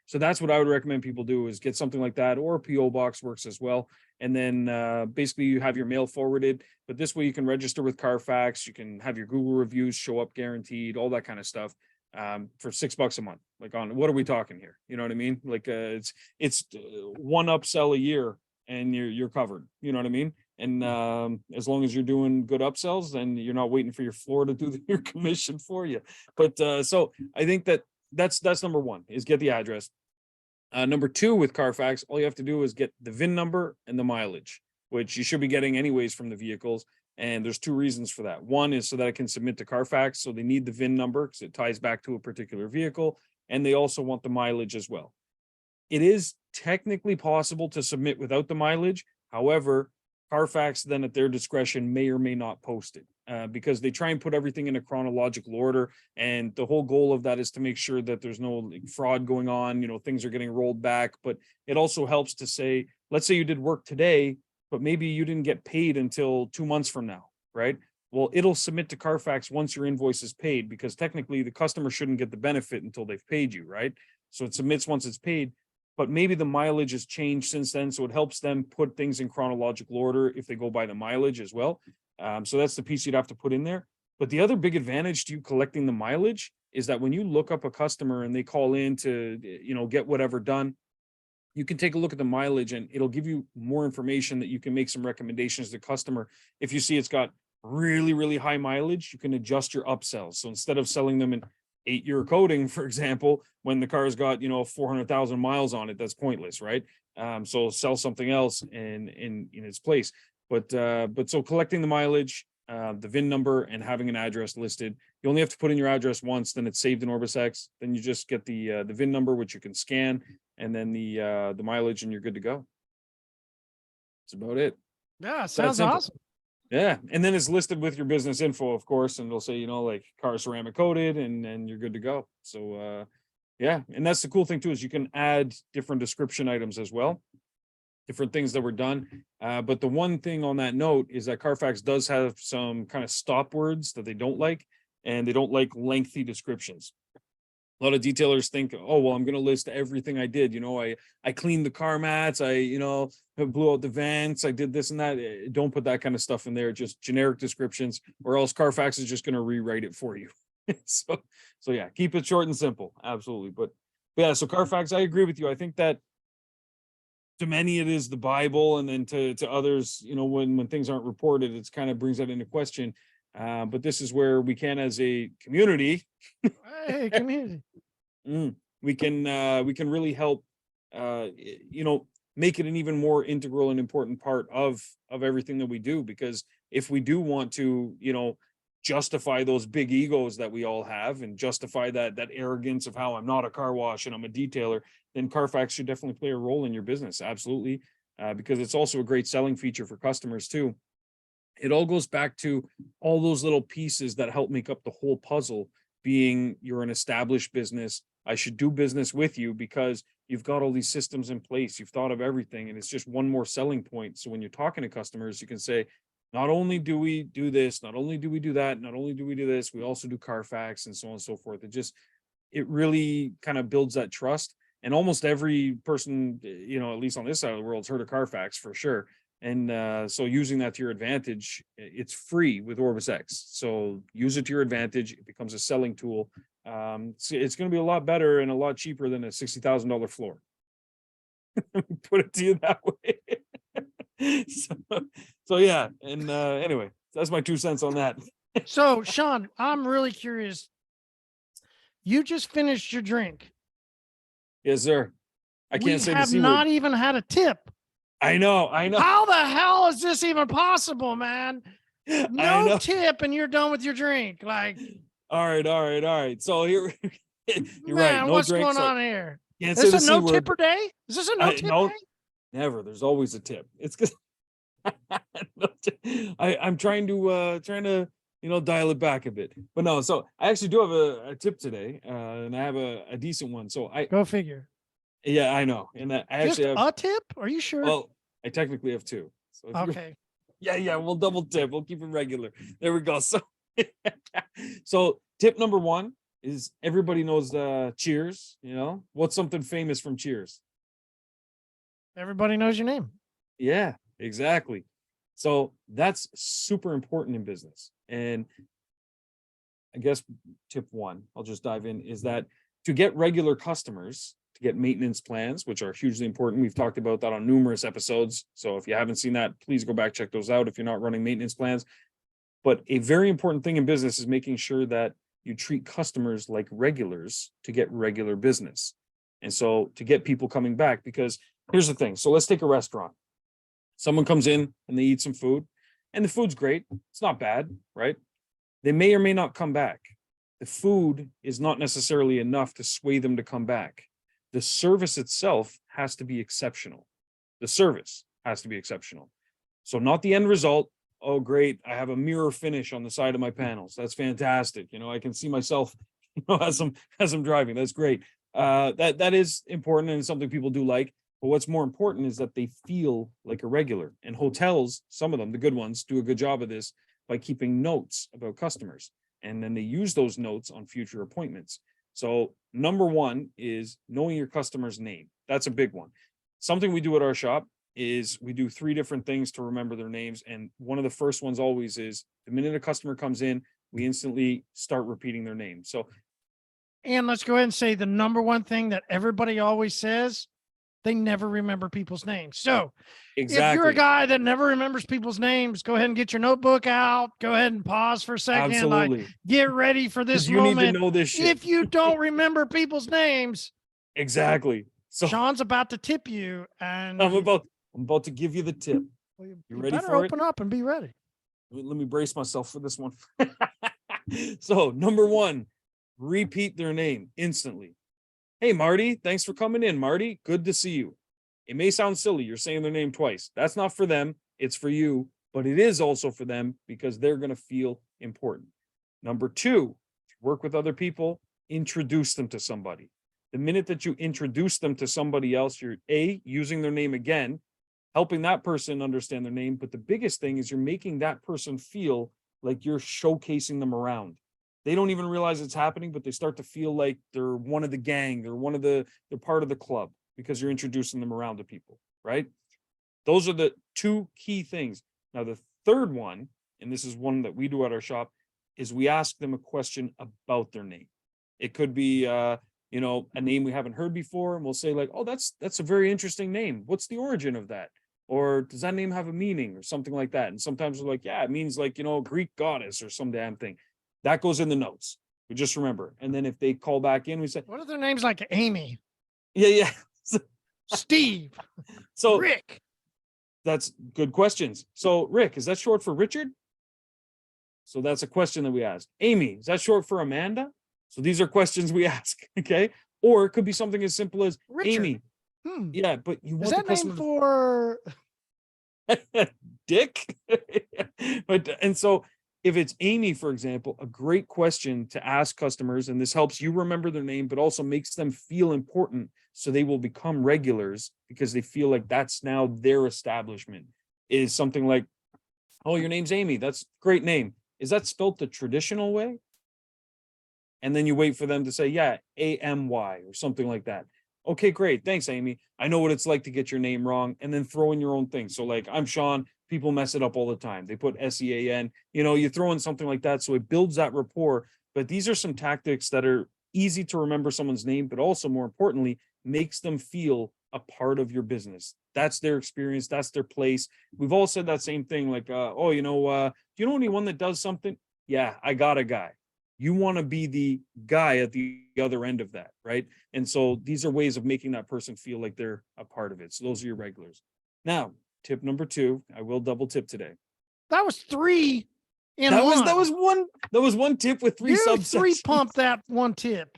so that's what I would recommend people do, is get something like that, or a PO box works as well. And then basically you have your mail forwarded, but this way you can register with CARFAX. You can have your Google reviews show up guaranteed, all that kind of stuff, for $6 a month. Like, on what are we talking here? You know what I mean? Like it's one upsell a year and you're covered. You know what I mean? And as long as you're doing good upsells, then you're not waiting for your floor to do your commission for you. But so I think that's number one, is get the address. Number two, with CARFAX, all you have to do is get the VIN number and the mileage, which you should be getting anyways from the vehicles. And there's two reasons for that. One is so that it can submit to CARFAX. So they need the VIN number because it ties back to a particular vehicle. And they also want the mileage as well. It is technically possible to submit without the mileage. However, CARFAX then at their discretion may or may not post it, because they try and put everything in a chronological order. And the whole goal of that is to make sure that there's no fraud going on, things are getting rolled back. But it also helps to say, let's say you did work today, but maybe you didn't get paid until 2 months from now, right? Well, it'll submit to CARFAX once your invoice is paid, because technically the customer shouldn't get the benefit until they've paid you, right? So it submits once it's paid. But maybe the mileage has changed since then, so it helps them put things in chronological order if they go by the mileage as well. So that's the piece you'd have to put in there. But the other big advantage to you collecting the mileage is that when you look up a customer and they call in to, get whatever done, you can take a look at the mileage and it'll give you more information that you can make some recommendations to the customer. If you see it's got really, really high mileage, you can adjust your upsells. So instead of selling them an 8-year coating, for example, when the car's got, 400,000 miles on it, that's pointless, right? So sell something else in its place. But so collecting the mileage, the VIN number, and having an address listed. You only have to put in your address once, then it's saved in OrbisX. Then you just get the VIN number, which you can scan, and then the mileage, and you're good to go. That's about it. Yeah, sounds awesome. Yeah, and then it's listed with your business info, of course, and it'll say, like car ceramic coated, and you're good to go. So yeah, and that's the cool thing too, is you can add different description items as well, different things that were done. But the one thing on that note is that CARFAX does have some kind of stop words that they don't like, and they don't like lengthy descriptions. A lot of detailers think, oh, well, I'm going to list everything I did. I cleaned the car mats. I blew out the vents. I did this and that. Don't put that kind of stuff in there. Just generic descriptions, or else CARFAX is just going to rewrite it for you. So yeah, keep it short and simple. Absolutely. But yeah, so CARFAX, I agree with you. I think that to many it is the Bible, and then to others, when things aren't reported, it's kind of brings that into question. But this is where we can, as a community, hey, community, we can really help, make it an even more integral and important part of everything that we do. Because if we do want to, justify those big egos that we all have, and justify that arrogance of how I'm not a car wash and I'm a detailer, then CARFAX should definitely play a role in your business. Absolutely. Because it's also a great selling feature for customers too. It all goes back to all those little pieces that help make up the whole puzzle, being you're an established business. I should do business with you because you've got all these systems in place. You've thought of everything, and it's just one more selling point. So when you're talking to customers, you can say, not only do we do this, not only do we do that, not only do we do this, we also do CARFAX, and so on and so forth. It really kind of builds that trust. And almost every person, at least on this side of the world, has heard of CARFAX for sure. And so using that to your advantage, it's free with OrbisX. So use it to your advantage. It becomes a selling tool. It's going to be a lot better and a lot cheaper than a $60,000 floor. Put it to you that way. so yeah. And anyway, that's my 2 cents on that. So Shawn, I'm really curious. You just finished your drink. Yes, sir. I can't say we have not even had a tip. I know. How the hell is this even possible, man? No tip, and you're done with your drink. Like, all right. So here, you're man, right. No what's drink, going so on here? Can't Is say this the a C no word. tipper day? Is this a no tip day? Never. There's always a tip. It's because I'm trying to dial it back a bit. But no, so I actually do have a tip today, and I have a decent one. So go figure. Yeah, I know. And I actually have a tip. Are you sure? Well, I technically have 2. So okay. Yeah, we'll double tip. We'll keep it regular. There we go. So tip number 1 is, everybody knows Cheers. What's something famous from Cheers? Everybody knows your name. Yeah, exactly. So that's super important in business. And I guess tip 1, I'll just dive in, is that to get regular customers, to get maintenance plans, which are hugely important. We've talked about that on numerous episodes. So if you haven't seen that, please go back, check those out if you're not running maintenance plans. But a very important thing in business is making sure that you treat customers like regulars to get regular business. And so to get people coming back, because here's the thing. So let's take a restaurant. Someone comes in and they eat some food, and the food's great. It's not bad, right? They may or may not come back. The food is not necessarily enough to sway them to come back. The service itself has to be exceptional. The service has to be exceptional. So not the end result. Oh, great, I have a mirror finish on the side of my panels. That's fantastic. I can see myself as I'm driving. That's great. That is important and something people do like. But what's more important is that they feel like a regular. And hotels, some of them, the good ones, do a good job of this by keeping notes about customers. And then they use those notes on future appointments. So number 1 is knowing your customer's name. That's a big one. Something we do at our shop is we do 3 different things to remember their names. And one of the first ones always is, the minute a customer comes in, we instantly start repeating their name. So, and let's go ahead and say the number 1 thing that everybody always says, they never remember people's names. So if you're Exactly. a guy that never remembers people's names, go ahead and get your notebook out. Go ahead and pause for a second. Absolutely. Like, get ready for this You moment. need to know this shit. If you don't remember people's names, Exactly. So Shawn's about to tip you, and I'm about to give you the tip. you ready better for it? open up and be ready. Let me brace myself for this one. So, number one, repeat their name instantly. Hey, Marty, thanks for coming in. Marty, good to see you. It may sound silly. You're saying their name twice. That's not for them. It's for you, but it is also for them because they're going to feel important. Number two, work with other people, introduce them to somebody. The minute that you introduce them to somebody else, you're using their name again, helping that person understand their name. But the biggest thing is you're making that person feel like you're showcasing them around. They don't even realize it's happening, but they start to feel like they're one of the gang, they're part of the club because you're introducing them around to people, right? Those are the two key things. Now, the third one, and this is one that we do at our shop, is we ask them a question about their name. It could be, a name we haven't heard before, and we'll say like, oh, that's a very interesting name. What's the origin of that? Or does that name have a meaning or something like that? And sometimes we're like, yeah, it means like, Greek goddess or some damn thing. That goes in the notes. We just remember. And then if they call back in, we say, what are their names like? Amy. Yeah. Steve. So Rick. That's good questions. So Rick, is that short for Richard? So that's a question that we ask. Amy, is that short for Amanda? So these are questions we ask. Okay. Or it could be something as simple as Richard. Amy. Yeah, but you Is want that the customer name for Dick? And so if it's Amy, for example, a great question to ask customers, and this helps you remember their name, but also makes them feel important. So they will become regulars because they feel like that's now their establishment, is something like, oh, your name's Amy. That's a great name. Is that spelled the traditional way? And then you wait for them to say, yeah, AMY or something like that. Okay, great. Thanks, Amy. I know what it's like to get your name wrong, and then throw in your own thing. So like, I'm Shawn. People mess it up all the time. They put SEAN, you throw in something like that. So it builds that rapport. But these are some tactics that are easy to remember someone's name, but also more importantly, makes them feel a part of your business. That's their experience. That's their place. We've all said that same thing. Like, do you know anyone that does something? Yeah, I got a guy. You want to be the guy at the other end of that, right? And so these are ways of making that person feel like they're a part of it. So those are your regulars. Now, tip number 2, I will double tip today. That was 3 in that one. That was one tip with 3 subsections. 3 pump that one tip.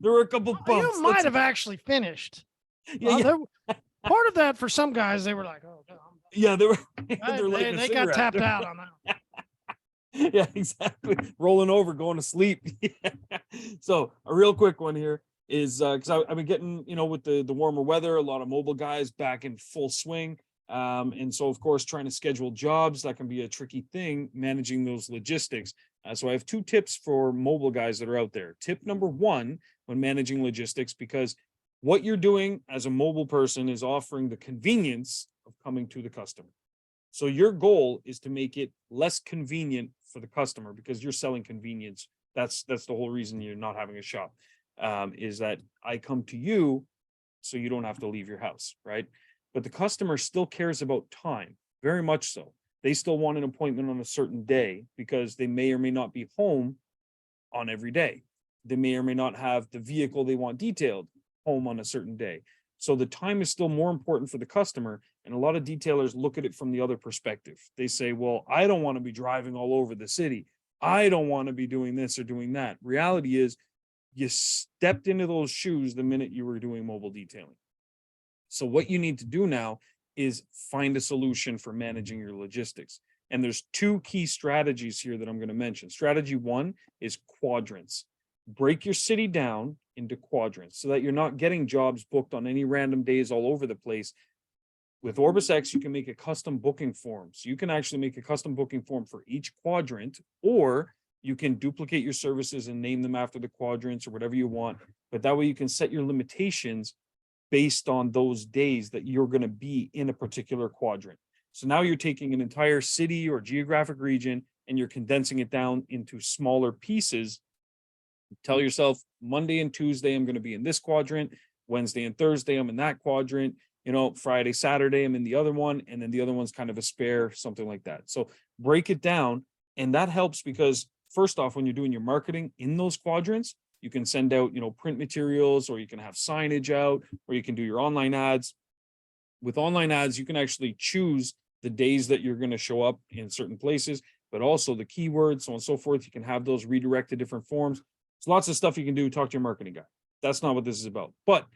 There were a couple bumps. You might have actually finished. Yeah. Part of that for some guys, they were like, oh, God. Yeah, they got tapped out on that. Yeah, exactly. Rolling over, going to sleep. So a real quick one here is because I've been getting, with the warmer weather, a lot of mobile guys back in full swing. And so, of course, trying to schedule jobs, that can be a tricky thing, managing those logistics. So I have 2 tips for mobile guys that are out there. Tip number 1 when managing logistics, because what you're doing as a mobile person is offering the convenience of coming to the customer. So your goal is to make it less convenient for the customer because you're selling convenience. That's the whole reason you're not having a shop, is that I come to you so you don't have to leave your house, right? But the customer still cares about time, very much so. They still want an appointment on a certain day because they may or may not be home on every day. They may or may not have the vehicle they want detailed home on a certain day. So the time is still more important for the customer. And a lot of detailers look at it from the other perspective. They say, well, I don't want to be driving all over the city. I don't want to be doing this or doing that. Reality is you stepped into those shoes the minute you were doing mobile detailing. So what you need to do now is find a solution for managing your logistics. And there's 2 key strategies here that I'm going to mention. Strategy 1 is quadrants. Break your city down into quadrants so that you're not getting jobs booked on any random days all over the place. With OrbisX, you can make a custom booking form. So you can actually make a custom booking form for each quadrant, or you can duplicate your services and name them after the quadrants or whatever you want. But that way you can set your limitations based on those days that you're going to be in a particular quadrant. So now you're taking an entire city or geographic region and you're condensing it down into smaller pieces. Tell yourself Monday and Tuesday, I'm going to be in this quadrant. Wednesday and Thursday, I'm in that quadrant. You know, Friday, Saturday, I'm in the other one. And then the other one's kind of a spare, something like that. So break it down. And that helps because first off, when you're doing your marketing in those quadrants, you can send out, you know, print materials, or you can have signage out, or you can do your online ads. With online ads, you can actually choose the days that you're going to show up in certain places, but also the keywords, so on and so forth. You can have those redirect to different forms. There's lots of stuff you can do. Talk to your marketing guy. That's not what this is about. But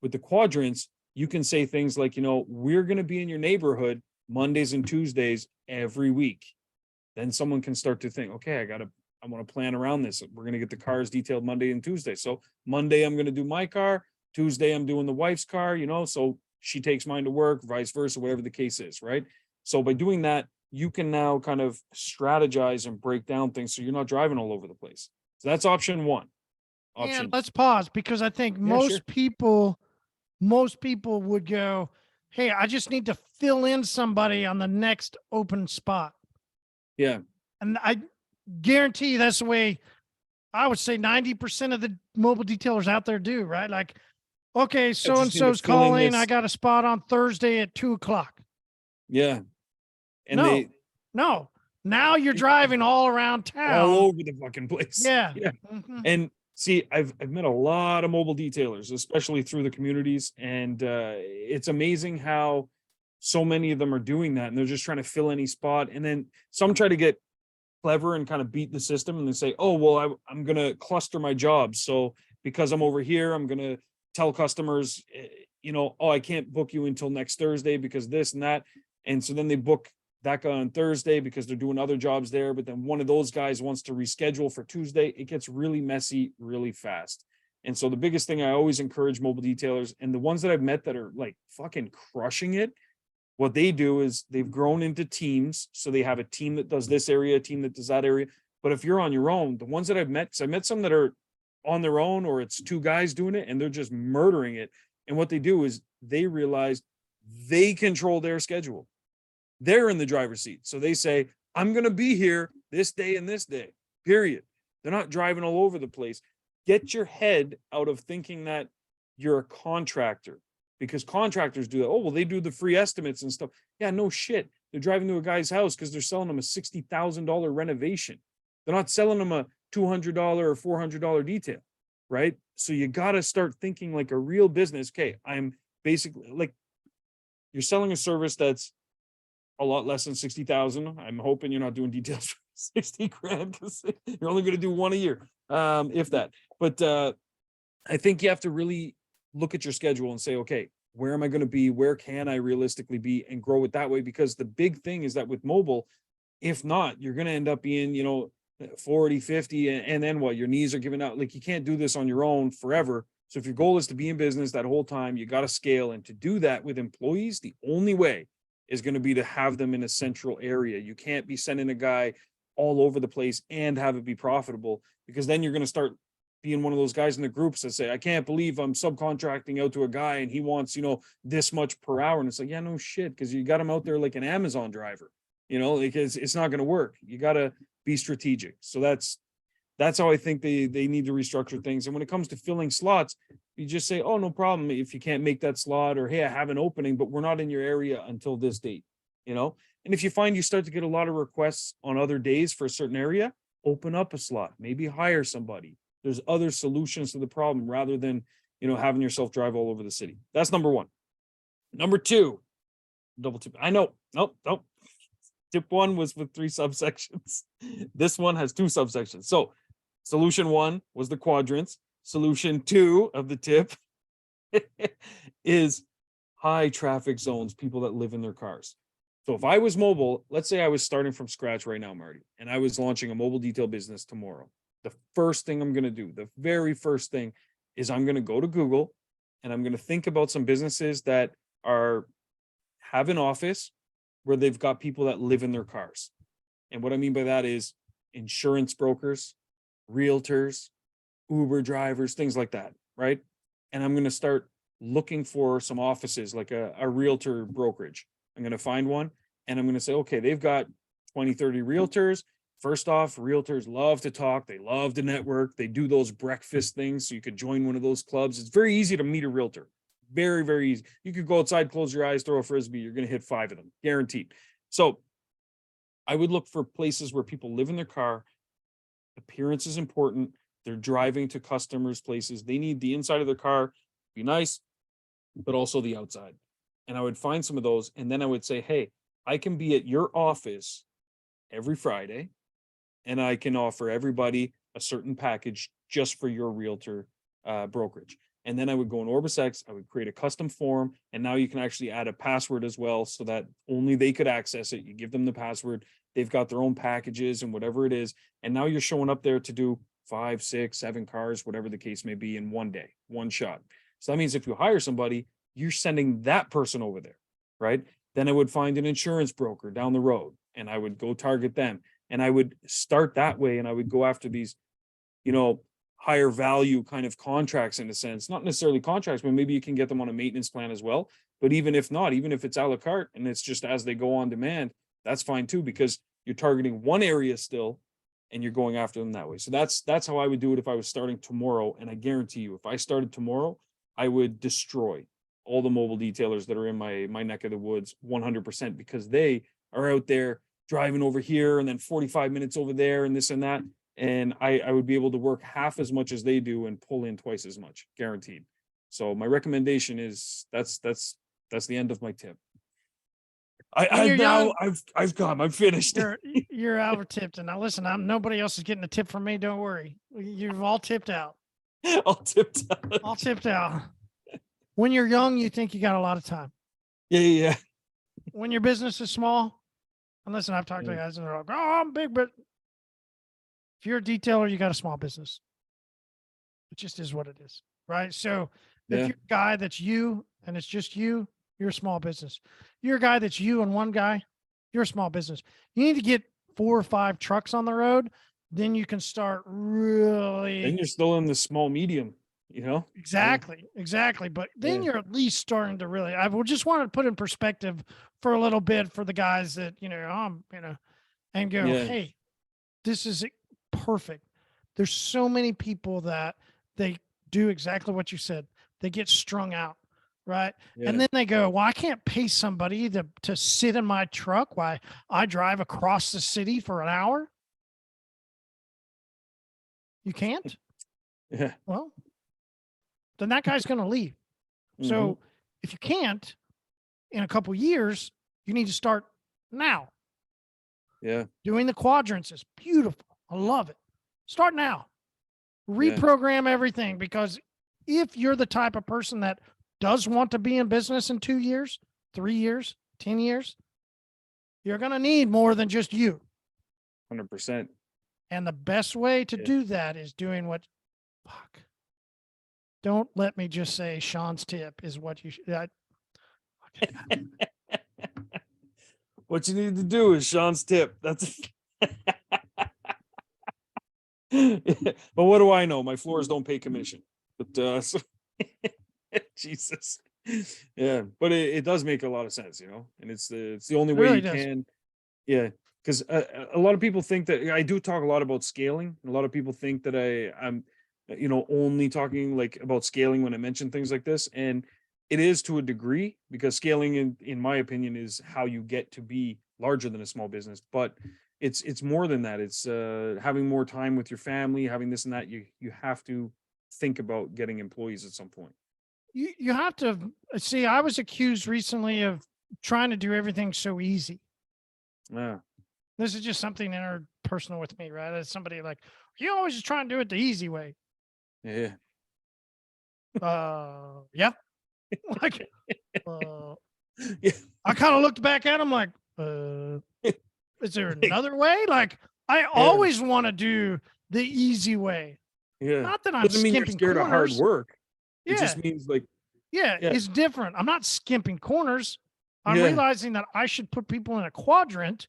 with the quadrants, you can say things like, you know, we're going to be in your neighborhood Mondays and Tuesdays every week. Then someone can start to think, okay, I want to plan around this. We're going to get the cars detailed Monday and Tuesday. So Monday, I'm going to do my car. Tuesday, I'm doing the wife's car, you know, so she takes mine to work, vice versa, whatever the case is, right? So by doing that, you can now kind of strategize and break down things so you're not driving all over the place. So that's option one. And let's pause, because I think most people would go, hey, I just need to fill in somebody on the next open spot. Yeah. And I guarantee that's the way I would say 90% of the mobile detailers out there do, right? Like, okay, so-and-so's calling. I got a spot on Thursday at 2:00. Yeah. And no, now you're driving all around town. All over the fucking place. Yeah. Yeah. And see, I've met a lot of mobile detailers, especially through the communities. And it's amazing how so many of them are doing that. And they're just trying to fill any spot. And then some try to get clever and kind of beat the system. And they say, oh, well, I'm going to cluster my jobs. So because I'm over here, I'm going to tell customers, you know, oh, I can't book you until next Thursday because this and that. And so then they book that guy on Thursday because they're doing other jobs there. But then one of those guys wants to reschedule for Tuesday. It gets really messy really fast. And so the biggest thing I always encourage mobile detailers, and the ones that I've met that are like fucking crushing it, what they do is they've grown into teams. So they have a team that does this area, a team that does that area. But if you're on your own, the ones that I've met, because I met some that are on their own, or it's two guys doing it and they're just murdering it. And what they do is they realize they control their schedule. They're in the driver's seat. So they say, I'm going to be here this day and this day, period. They're not driving all over the place. Get your head out of thinking that you're a contractor, because contractors do that. Oh, well, they do the free estimates and stuff. Yeah, no shit. They're driving to a guy's house because they're selling them a $60,000 renovation. They're not selling them a $200 or $400 detail, right? So you got to start thinking like a real business. Okay, I'm basically like, you're selling a service that's a lot less than 60,000. I'm hoping you're not doing details for 60 grand, because you're only going to do one a year, if that. But I think you have to really look at your schedule and say, okay, where am I going to be? Where can I realistically be, and grow it that way? Because the big thing is that with mobile, if not, you're going to end up being, you know, 40, 50, and then what? Your knees are giving out. Like, you can't do this on your own forever. So if your goal is to be in business that whole time, you got to scale. And to do that with employees, the only way is going to be to have them in a central area. You can't be sending a guy all over the place and have it be profitable, because then you're going to start being one of those guys in the groups that say, I can't believe I'm subcontracting out to a guy and he wants, you know, this much per hour. And it's like, yeah, no shit. Because you got him out there like an Amazon driver, you know, because it's not going to work. You got to be strategic. So that's how I think they need to restructure things. And when it comes to filling slots, you just say, oh, no problem if you can't make that slot, or, hey, I have an opening, but we're not in your area until this date, you know? And if you find you start to get a lot of requests on other days for a certain area, open up a slot, maybe hire somebody. There's other solutions to the problem rather than, you know, having yourself drive all over the city. That's number one. Number two, double tip. I know. Nope. Tip one was with 3 subsections. This one has 2 subsections. So solution 1 was the quadrants. Solution 2 of the tip is high traffic zones, people that live in their cars. So if I was mobile, let's say I was starting from scratch right now, Marty, and I was launching a mobile detail business tomorrow. The first thing I'm going to do, the very first thing, is I'm going to go to Google and I'm going to think about some businesses that have an office where they've got people that live in their cars. And what I mean by that is insurance brokers, realtors, Uber drivers, things like that, right? And I'm going to start looking for some offices, like a realtor brokerage. I'm going to find one and I'm going to say, okay, they've got 20, 30 realtors. First off, realtors love to talk. They love to network. They do those breakfast things. So you could join one of those clubs. It's very easy to meet a realtor. Very, very easy. You could go outside, close your eyes, throw a Frisbee. You're going to hit 5 of them, guaranteed. So I would look for places where people live in their car. Appearance is important. They're driving to customers' places. They need the inside of their car be nice, but also the outside. And I would find some of those. And then I would say, hey, I can be at your office every Friday, and I can offer everybody a certain package just for your realtor brokerage. And then I would go in OrbisX, I would create a custom form, and now you can actually add a password as well so that only they could access it. You give them the password, they've got their own packages and whatever it is. And now you're showing up there to do 5, 6, 7 cars, whatever the case may be, in one day, one shot. So that means if you hire somebody, you're sending that person over there, right? Then I would find an insurance broker down the road and I would go target them. And I would start that way, and I would go after these, higher value kind of contracts, in a sense, not necessarily contracts, but maybe you can get them on a maintenance plan as well. But even if not, even if it's a la carte and it's just as they go on demand, that's fine too, because you're targeting one area still and you're going after them that way. So that's how I would do it if I was starting tomorrow. And I guarantee you, if I started tomorrow, I would destroy all the mobile detailers that are in my neck of the woods 100%, because they are out there driving over here and then 45 minutes over there and this and that. And I would be able to work half as much as they do and pull in twice as much, guaranteed. So my recommendation is that's the end of my tip. I'm finished. You're over tipped. And now listen, nobody else is getting a tip from me. Don't worry. You've all tipped out. All tipped out. All tipped out. When you're young, you think you got a lot of time. Yeah. When your business is small, and listen, I've talked to guys and they're like, oh, I'm big, but if you're a detailer, you got a small business. It just is what it is, right? So if you're a guy that's you and it's just you, you're a small business. You're a guy that's you and one guy, you're a small business. You need to get 4 or 5 trucks on the road, then you can start really. Then you're still in the small medium, Exactly. But then you're at least starting to really. I will just want to put in perspective for a little bit for the guys that and go, hey, this is perfect. There's so many people that they do exactly what you said. They get strung out, right? And then they go, well, I can't pay somebody to sit in my truck while I drive across the city for an hour. You can't? Yeah. Well, then that guy's going to leave. So if you can't, in a couple years, you need to start now. Yeah. Doing the quadrants is beautiful. I love it. Start now. Reprogram everything, because if you're the type of person that does want to be in business in 2 years, 3 years, 10 years, you're going to need more than just you. 100%. And the best way to do that is doing don't let me just say Shawn's tip is what you should. What you need to do is Shawn's tip. That's but what do I know? My floors don't pay commission. But Jesus. Yeah, but it does make a lot of sense, and it's the only way you can. Yeah, because a lot of people think that I do talk a lot about scaling. A lot of people think that I'm only talking like about scaling when I mention things like this, and it is to a degree, because scaling in my opinion is how you get to be larger than a small business. But it's more than that. It's having more time with your family, having this and that. You have to think about getting employees at some point. You have to see. I was accused recently of trying to do everything so easy. Yeah. This is just something interpersonal with me, right? As somebody like, you always just try and do it the easy way. Yeah. Yeah. Like, I kind of looked back at him like, is there another way? Like, I always want to do the easy way. Yeah. Not that I'm doesn't mean you're scared of hard work. It just means like, it's different. I'm not skimping corners. I'm realizing that I should put people in a quadrant,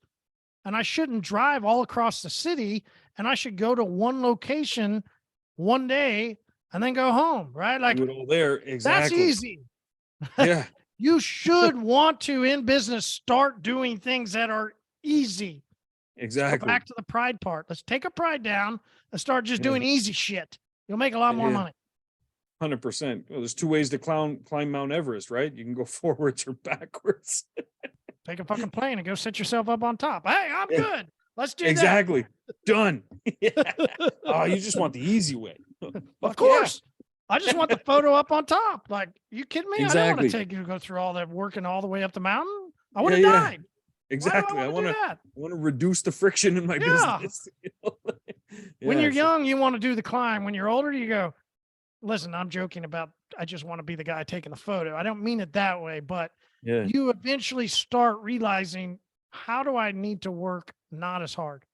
and I shouldn't drive all across the city, and I should go to one location one day and then go home, right? Like, do it all there. Exactly. That's easy. Yeah. You should want to, in business, start doing things that are easy. Exactly. Go back to the pride part. Let's take a pride down and start just doing easy shit. You'll make a lot more money. 100%. Well, there's two ways to climb Mount Everest, right? You can go forwards or backwards. Take a fucking plane and go set yourself up on top. Hey, I'm good. Let's do exactly. Done. Oh, you just want the easy way. Of course. I just want the photo up on top. Like, you kidding me? Exactly. I don't want to take you to go through all that working all the way up the mountain. I would have died. Exactly. I want to reduce the friction in my business. When you're young, you want to do the climb. When you're older, you go, listen, I'm joking about, I just want to be the guy taking the photo. I don't mean it that way, but you eventually start realizing, how do I need to work not as hard?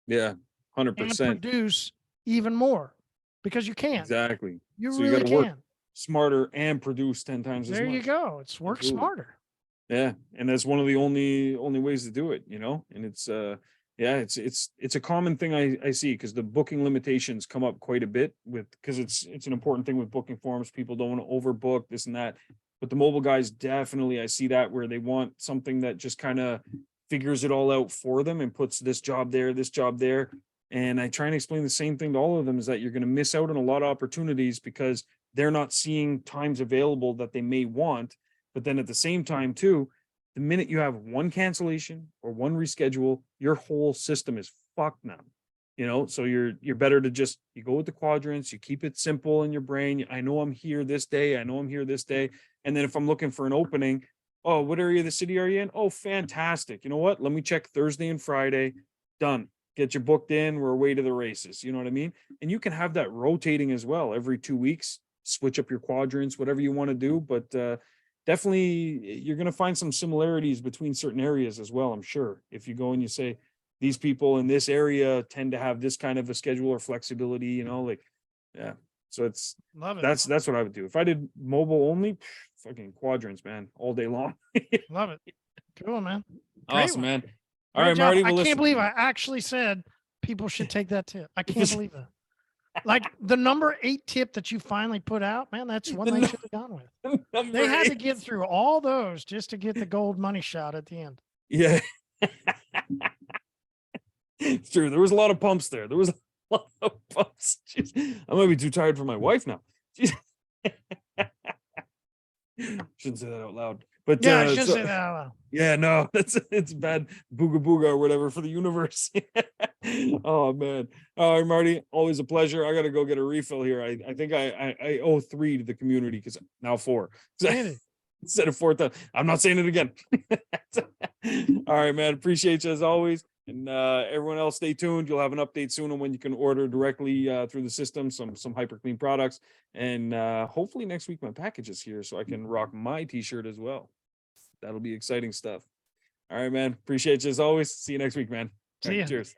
Yeah, 100%. And produce even more, because you can. Exactly. You really can. Work smarter and produce 10 times as much. There you go. It's work smarter. Yeah, and that's one of the only ways to do it, you know. And it's it's a common thing I see, because the booking limitations come up quite a bit because it's an important thing with booking forms. People don't want to overbook this and that, but the mobile guys, definitely I see that, where they want something that just kind of figures it all out for them and puts this job there. And I try and explain the same thing to all of them, is that you're going to miss out on a lot of opportunities because they're not seeing times available that they may want. But then at the same time too, the minute you have one cancellation or one reschedule, your whole system is fucked now. You know, so you're better to just, you go with the quadrants, you keep it simple in your brain. I know I'm here this day. I know I'm here this day. And then if I'm looking for an opening, oh, what area of the city are you in? Oh, fantastic. You know what? Let me check Thursday and Friday. Done. Get you booked in. We're away to the races. You know what I mean? And you can have that rotating as well. Every 2 weeks, switch up your quadrants, whatever you want to do. But definitely you're going to find some similarities between certain areas as well, I'm sure. If you go and you say, these people in this area tend to have this kind of a schedule or flexibility, you know, like, so it's, that's what I would do. If I did mobile only, fucking quadrants, man, all day long. Love it. Cool, man. Awesome, man. All right, Marty. I can't believe I actually said people should take that tip. I can't believe that. Like, the number 8 tip that you finally put out, man, that's one they should have gone with. They had to get through all those just to get the gold money shot at the end. Yeah. It's true. There was a lot of pumps there. Jeez, I might be too tired for my wife now. Shouldn't say that out loud. But I should say that out loud. Yeah, no, it's bad booga booga or whatever for the universe. Oh man. All right, Marty, always a pleasure. I gotta go get a refill here. I think I owe 3 to the community, because now 4. Instead of 4. I'm not saying it again. All right, man. Appreciate you as always. And everyone else, stay tuned. You'll have an update soon on when you can order directly through the system, some hyperClean products. And hopefully next week my package is here so I can rock my t-shirt as well. That'll be exciting stuff. All right, man. Appreciate you as always. See you next week, man. See ya. Cheers.